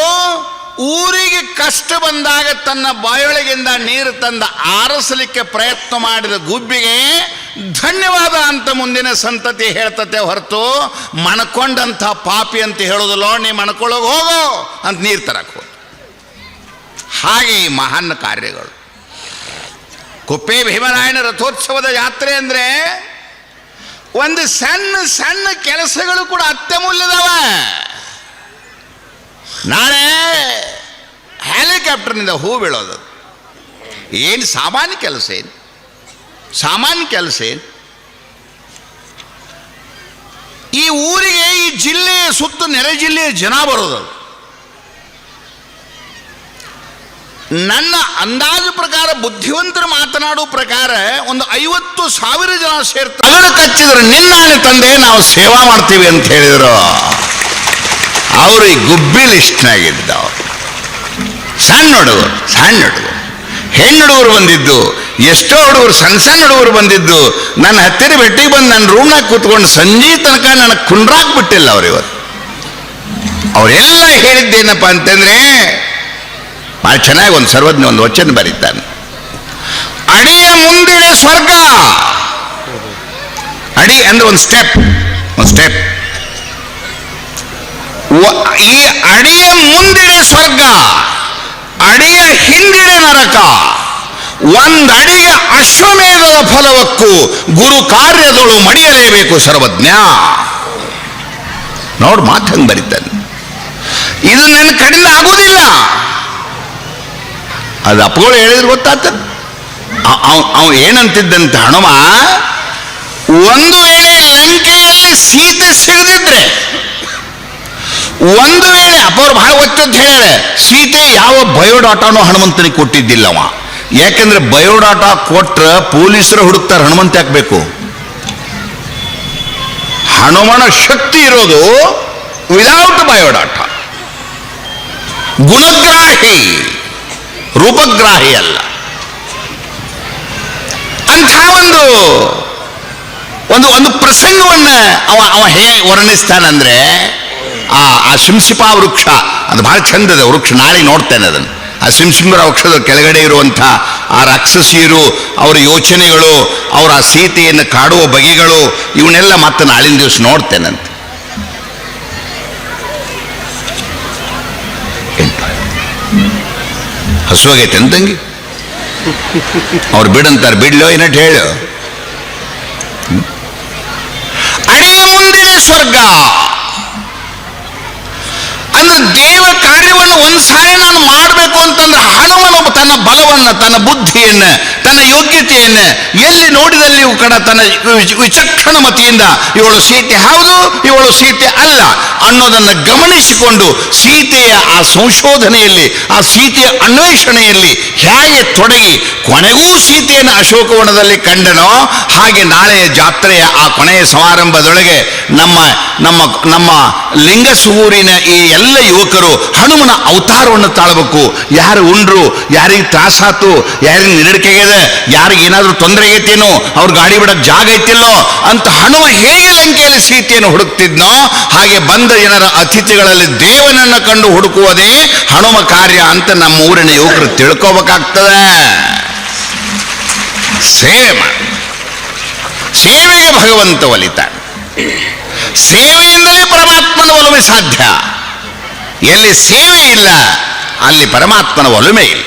ಊರಿಗೆ ಕಷ್ಟ ಬಂದಾಗ ತನ್ನ ಬಾಯೊಳಗಿಂದ ನೀರು ತಂದ ಆರಿಸಲಿಕ್ಕೆ ಪ್ರಯತ್ನ ಮಾಡಿದ ಗುಬ್ಬಿಗೆ ಧನ್ಯವಾದ ಅಂತ ಮುಂದಿನ ಸಂತತಿ ಹೇಳ್ತತೆ ಹೊರತು ಮಣ್ಕೊಂಡಂಥ ಪಾಪಿ ಅಂತ ಹೇಳೋದಿಲ್ಲ. ನೀ ಮಣ್ಕೊಳ್ಳೋಗಿ ಹೋಗೋ ಅಂತ ನೀರು ತರಕ್ಕೆ ಹೋದ. ಹಾಗೆ ಈ ಮಹಾನ್ ಕಾರ್ಯಗಳು. ಕುಪ್ಪೆ ಭೀಮರಾಯನ ರಥೋತ್ಸವದ ಯಾತ್ರೆ ಅಂದರೆ ಒಂದು ಸಣ್ಣ ಸಣ್ಣ ಕೆಲಸಗಳು ಕೂಡ ಅತ್ಯಮೂಲ್ಯದವ. ನಾಳೆ ಹೆಲಿಕಾಪ್ಟರ್ನಿಂದ ಹೂ ಬೀಳೋದು ಏನು ಸಾಮಾನ್ಯ ಕೆಲಸ, ಏನು ಸಾಮಾನ್ಯ ಕೆಲಸ ಏನು? ಈ ಊರಿಗೆ ಈ ಜಿಲ್ಲೆಯ ಸುತ್ತ ನೆರೆ ಜಿಲ್ಲೆಯ ಜನ ಬರೋದು. ನನ್ನ ಅಂದಾಜು ಪ್ರಕಾರ, ಬುದ್ಧಿವಂತರು ಮಾತನಾಡುವ ಪ್ರಕಾರ, ಒಂದು 50,000 ಜನ ಸೇರ್ತಾರೆ. ತಗಡು ಕಚ್ಚಿದ್ರು ನಿನ್ನಾಳೆ ತಂದೆ ನಾವು ಸೇವಾ ಮಾಡ್ತೀವಿ ಅಂತ ಹೇಳಿದ್ರು. ಅವರು ಈ ಗುಬ್ಬಿ ಲಿಸ್ಟ್ನಾಗಿದ್ದವು. ಸಣ್ಣ ಹುಡುಗರು ಹೆಣ್ಣು ಹುಡುಗರು ಬಂದಿದ್ದು, ಎಷ್ಟೋ ಹುಡುಗರು ಸಣ್ಣ ಹುಡುಗರು ಬಂದಿದ್ದು. ನನ್ನ ಹತ್ತಿರ ಭೇಟಿಗೆ ಬಂದು ನನ್ನ ರೂಮ್ನಾಗ ಕೂತ್ಕೊಂಡು ಸಂಜೆ ತನಕ ನನಗೆ ಕುಂಡ್ರಾಕ್ ಬಿಟ್ಟಿಲ್ಲ ಅವ್ರು. ಇವತ್ತು ಅವರೆಲ್ಲ ಹೇಳಿದ್ದೇನಪ್ಪ ಅಂತಂದ್ರೆ, ಭಾಳ ಚೆನ್ನಾಗಿ ಒಂದು ಸರ್ವಜ್ಞ ಒಂದು ವಚನ ಬರೀತಾನೆ. ಅಡಿಯ ಮುಂದಿನ ಸ್ವರ್ಗ. ಅಡಿ ಅಂದ್ರೆ ಒಂದು ಸ್ಟೆಪ್. ಈ ಅಡಿಯ ಮುಂದಿನ ಸ್ವರ್ಗ, ಅಡಿಯ ಹಿಂದಿನ ನರಕ. ಒಂದಡಿಗೆ ಅಶ್ವಮೇಧದ ಫಲವಕ್ಕೂ ಗುರು ಕಾರ್ಯದಳು ಮಡಿಯಲೇಬೇಕು ಸರ್ವಜ್ಞ. ನೋಡು ಮಾತು ಹಂಗೆ ಬರೀತಾನೆ. ಇದು ನನ್ನ ಕಡೆಯಿಂದ ಆಗೋದಿಲ್ಲ. ಅದು ಅಪ್ಪಗಳು ಹೇಳಿದ್ರೆ ಗೊತ್ತಾಗ್ತ. ಅವ ಏನಂತಿದ್ದಂತ ಹನುಮ, ಒಂದು ವೇಳೆ ಲಂಕೆಯಲ್ಲಿ ಸೀತೆ ಸಿಗದಿದ್ರೆ, ಒಂದು ವೇಳೆ ಅಪ್ಪವ್ರು ಬಹಳ ಒತ್ತದ್ದು ಹೇಳ್ಯಾರೆ, ಸೀತೆ ಯಾವ ಬಯೋಡಾಟಾನೋ ಹನುಮಂತನಿಗೆ ಕೊಟ್ಟಿದ್ದಿಲ್ಲವ. ಯಾಕೆಂದ್ರೆ ಬಯೋಡಾಟಾ ಕೊಟ್ರೆ ಪೊಲೀಸರು ಹುಡುಕ್ತಾರೆ, ಹನುಮಂತ ಹಾಕಬೇಕು. ಹನುಮನ ಶಕ್ತಿ ಇರೋದು ವಿದೌಟ್ ಬಯೋಡಾಟಾ. ಗುಣಗ್ರಾಹಿ, ರೂಪಗ್ರಾಹಿ ಅಲ್ಲ. ಅಂಥ ಒಂದು ಪ್ರಸಂಗವನ್ನು ಅವ ಹೇಗೆ ವರ್ಣಿಸ್ತಾನಂದ್ರೆ, ಆ ಶಿಂಸಿಪಾ ವೃಕ್ಷ ಅದು ಬಹಳ ಚಂದದ ವೃಕ್ಷ. ನಾಳೆ ನೋಡ್ತೇನೆ ಅದನ್ನು. ಆ ಶಿಂಸಿಂಬರ ವೃಕ್ಷದ ಕೆಳಗಡೆ ಇರುವಂಥ ಆ ರಾಕ್ಷಸಿಯರು, ಅವರ ಯೋಚನೆಗಳು, ಅವರ ಆ ಸೀತೆಯನ್ನು ಕಾಡುವ ಬಗೆಗಳು, ಇವನ್ನೆಲ್ಲ ಮತ್ತೆ ನಾಳಿನ ದಿವಸ ನೋಡ್ತೇನಂತೆ. ಹಸುವಾಗೈತೆ ಅಂತಂಗಿ ಅವ್ರು ಬಿಡಂತಾರೆ, ಬಿಡ್ಲೋ ಏನಟ್ ಹೇಳು. ಅಡಿಯ ಮುಂದಿನ ಸ್ವರ್ಗ ಅಂದ್ರೆ ದೇವ ಕಾರ್ಯವನ್ನು ಒಂದು ಸಾರಿ ನಾನು ಮಾಡಬೇಕು ಅಂತಂದ್ರೆ ಹನುಮನು ತನ್ನ ಬಲವನ್ನು, ತನ್ನ ಬುದ್ಧಿಯನ್ನು, ತನ್ನ ಯೋಗ್ಯತೆಯನ್ನು ಎಲ್ಲಿ ನೋಡಿದಲ್ಲಿ ಕಡ ತನ್ನ ವಿಚಕ್ಷಣ ಮತಿಯಿಂದ ಇವಳು ಸೀತೆ ಹೌದು, ಇವಳು ಸೀತೆ ಅಲ್ಲ ಅನ್ನೋದನ್ನು ಗಮನಿಸಿಕೊಂಡು ಸೀತೆಯ ಆ ಸಂಶೋಧನೆಯಲ್ಲಿ, ಆ ಸೀತೆಯ ಅನ್ವೇಷಣೆಯಲ್ಲಿ ಹೇಗೆ ತೊಡಗಿ ಕೊನೆಗೂ ಸೀತೆಯನ್ನು ಅಶೋಕವನದಲ್ಲಿ ಕಂಡನೋ, ಹಾಗೆ ನಾಳೆಯ ಜಾತ್ರೆಯ ಆ ಕೊನೆಯ ಸಮಾರಂಭದೊಳಗೆ ನಮ್ಮ ಲಿಂಗಸೂರಿನ ಈ ಎಲ್ಲ ಯುವಕರು ಹನುಮನ ಅವತಾರವನ್ನು ತಾಳಬೇಕು. ಯಾರು ಉಂಡ್ರು, ಯಾರಿಗೆ ತ್ರಾಸಾತು, ಯಾರಿಗೆ ನಿರಡಿಕೆಗಿದೆ, ಯಾರಿಗೆ ಏನಾದರೂ ತೊಂದರೆ ಐತೇನೋ, ಅವ್ರ ಗಾಡಿ ಬಿಡಕ್ಕೆ ಜಾಗ ಐತಿಲ್ಲೋ ಅಂತ ಹನುಮ ಹೇಗೆ ಲಂಕೆಯಲ್ಲಿ ಸೀತೆಯನ್ನು ಹುಡುಕ್ತಿದ್ನೋ, ಹಾಗೆ ಬಂದ ಜನರ ಅತಿಥಿಗಳಲ್ಲಿ ದೇವನನ್ನು ಕಂಡು ಹುಡುಕುವುದೇ ಹನುಮ ಕಾರ್ಯ ಅಂತ ನಮ್ಮ ಊರಿನ ಯುವಕರು ತಿಳ್ಕೋಬೇಕಾಗ್ತದೆ. ಸೇವೆ ಮಾಡಿ, ಸೇವೆಗೆ ಭಗವಂತ ಒಲಿತಾನೆ. ಸೇವೆಯಿಂದಲೇ ಪರಮಾತ್ಮನ ಒಲುಮೆ ಸಾಧ್ಯ. ಎಲ್ಲಿ ಸೇವೆ ಇಲ್ಲ ಅಲ್ಲಿ ಪರಮಾತ್ಮನ ಒಲುಮೆ ಇಲ್ಲ.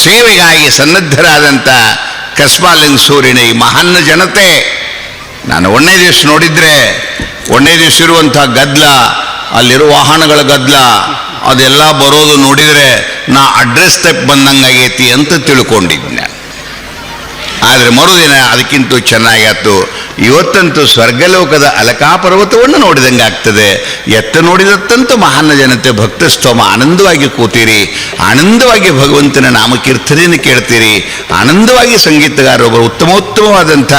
ಸೇವೆಗಾಗಿ ಸನ್ನದ್ಧರಾದಂಥ ಕಸ್ಬಾಲಿಂಗಸೂರಿನ ಈ ಮಹಾನ್ ಜನತೆ, ನಾನು ಒಂದನೇ ದಿವಸ ನೋಡಿದರೆ, ಒಂದನೇ ದಿವಸ ಇರುವಂಥ ಗದ್ದಲ, ಅಲ್ಲಿರೋ ವಾಹನಗಳ ಗದ್ದಲ ಅದೆಲ್ಲ ಬರೋದು ನೋಡಿದರೆ ನಾ ಅಡ್ರೆಸ್ ತಪ್ಪು ಬಂದಂಗಾಗೈತಿ ಅಂತ ತಿಳ್ಕೊಂಡಿದ್ದೆ. ಆದರೆ ಮರುದಿನ ಅದಕ್ಕಿಂತ ಚೆನ್ನಾಗಾಯ್ತು. ಇವತ್ತಂತೂ ಸ್ವರ್ಗಲೋಕದ ಅಲಕಾ ಪರ್ವತವನ್ನು ನೋಡಿದಂಗೆ ಆಗ್ತದೆ. ಎತ್ತ ನೋಡಿದತ್ತಂತೂ ಮಹಾನ್ ಜನತೆ ಭಕ್ತಸ್ತೋಮ ಆನಂದವಾಗಿ ಕೂತೀರಿ, ಆನಂದವಾಗಿ ಭಗವಂತನ ನಾಮಕೀರ್ತನೆಯನ್ನು ಕೇಳ್ತೀರಿ, ಆನಂದವಾಗಿ ಸಂಗೀತಗಾರೊಬ್ಬರು ಉತ್ತಮೋತ್ತಮವಾದಂಥ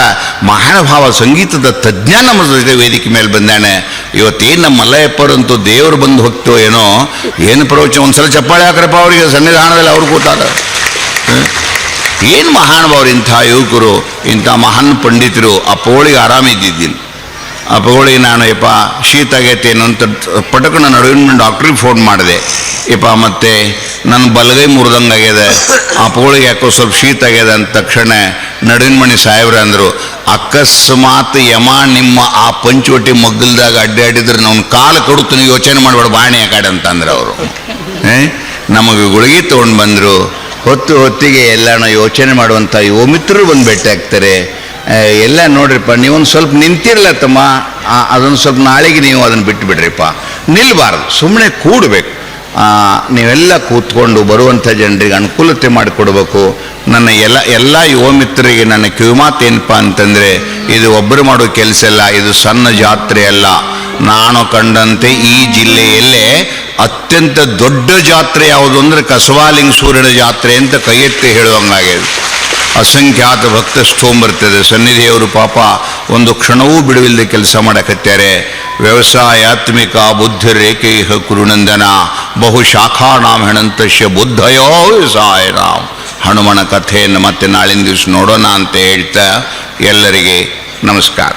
ಮಹಾನುಭಾವ ಸಂಗೀತದ ತಜ್ಞ ನಮ್ಮ ಜೊತೆ ವೇದಿಕೆ ಮೇಲೆ ಬಂದಾನೆ. ಇವತ್ತೇನು ನಮ್ಮ ಮಲ್ಲಯ್ಯಪ್ಪರಂತೂ ದೇವರು ಬಂದು ಹೋಗ್ತೋ ಏನೋ, ಏನು ಪ್ರವಚನ. ಒಂದ್ಸಲ ಚಪ್ಪಾಳೆ ಹಾಕ್ರಪ್ಪ ಅವರಿಗೆ, ಸನ್ನಿಧಾನದಲ್ಲಿ ಅವ್ರು ಕೂತಾರ. ಏನು ಮಹಾನುಭಾವರು ಇಂಥ ಯುವಕರು, ಇಂಥ ಮಹಾನ್ ಪಂಡಿತರು. ಆ ಪೋಳಿಗೆ ಆರಾಮಿದ್ದಿದ್ದಿಲ್ಲ. ಅಪ್ಪಗಳಿಗೆ ನಾನು ಯಪ್ಪ ಶೀತ ಆಗೈತೇನು ಅಂತ ಪಟಕನ ನಡುವಿನ ಡಾಕ್ಟ್ರಿಗೆ ಫೋನ್ ಮಾಡಿದೆ. ಯಪ್ಪ ಮತ್ತೆ ನನ್ನ ಬಲಗೈ ಮುರಿದಂಗೆ ಆಗ್ಯದ, ಅಪ್ಪಗಳಿಗೆ ಯಾಕೋ ಸ್ವಲ್ಪ ಶೀತ ಆಗ್ಯದ ಅಂದ ತಕ್ಷಣ ನಡುವಿನ ಮಣಿ ಸಾಹೇಬ್ರ ಅಂದರು, ಅಕಸ್ಮಾತ್ ಯಮ ನಿಮ್ಮ ಆ ಪಂಚವಟಿ ಮಗ್ಗಲ್ದಾಗ ಅಡ್ಡಾಡಿದ್ರೆ ನಾವು ಕಾಲು ಕಡುತ್ತನ ಯೋಚನೆ ಮಾಡಬೇಡ ಬಾಣಿ ಆ ಕಡೆ ಅಂತಂದ್ರೆ ಅವರು. ನಮಗೆ ಗುಳಿಗೆ ತೊಗೊಂಡು ಬಂದರು. ಹೊತ್ತಿಗೆ ಎಲ್ಲಾನ ಯೋಚನೆ ಮಾಡುವಂಥ ಯುವ ಮಿತ್ರರು ಬಂದು ಭೇಟಿ ಆಗ್ತಾರೆ. ಎಲ್ಲ ನೋಡ್ರಿಪ್ಪ, ನೀವೊಂದು ಸ್ವಲ್ಪ ನಿಂತಿರಲ್ಲ ತಮ್ಮ, ಅದೊಂದು ಸ್ವಲ್ಪ ನಾಳೆಗೆ ನೀವು ಅದನ್ನು ಬಿಟ್ಟು ಬಿಡ್ರಿಪ್ಪ, ನಿಲ್ಬಾರ್ದು, ಸುಮ್ಮನೆ ಕೂಡಬೇಕು. ನೀವೆಲ್ಲ ಕೂತ್ಕೊಂಡು ಬರುವಂಥ ಜನರಿಗೆ ಅನುಕೂಲತೆ ಮಾಡಿಕೊಡ್ಬೇಕು. ನನ್ನ ಎಲ್ಲ ಯುವ ಮಿತ್ರರಿಗೆ ನನ್ನ ಕಿವಿಮಾತು ಏನಪ್ಪ ಅಂತಂದರೆ, ಇದು ಒಬ್ಬರು ಮಾಡೋ ಕೆಲಸ ಅಲ್ಲ, ಇದು ಸಣ್ಣ ಜಾತ್ರೆ ಅಲ್ಲ. ನಾನು ಕಂಡಂತೆ ಈ ಜಿಲ್ಲೆಯಲ್ಲೇ ಅತ್ಯಂತ ದೊಡ್ಡ ಜಾತ್ರೆ ಯಾವುದು ಅಂದರೆ ಕಸವಾಲಿಂಗ ಸೂರ್ಯನ ಜಾತ್ರೆ ಅಂತ ಕೈ ಎತ್ತಿ ಹೇಳುವಂಗಾಗಿದೆ. ಅಸಂಖ್ಯಾತ ಭಕ್ತಸ್ಥೋಮ್ ಬರ್ತದೆ. ಸನ್ನಿಧಿಯವರು ಪಾಪ ಒಂದು ಕ್ಷಣವೂ ಬಿಡುವಿಲ್ಲದೆ ಕೆಲಸ ಮಾಡಕತ್ತಾರೆ. ವ್ಯವಸಾಯಾತ್ಮಿಕ ಬುದ್ಧಿ ರೇಖೆ ಕುರುನಂದನ ಬಹುಶಾಖಾನಾಂ ಹೆಣಂತಶ್ಯ ಬುದ್ಧಯೋ ವ್ಯವಸಾಯನಾಂ. ಹನುಮನ ಕಥೆಯನ್ನು ಮತ್ತೆ ನಾಳಿನ ದಿವಸ ನೋಡೋಣ ಅಂತ ಹೇಳ್ತಾ ಎಲ್ಲರಿಗೆ ನಮಸ್ಕಾರ.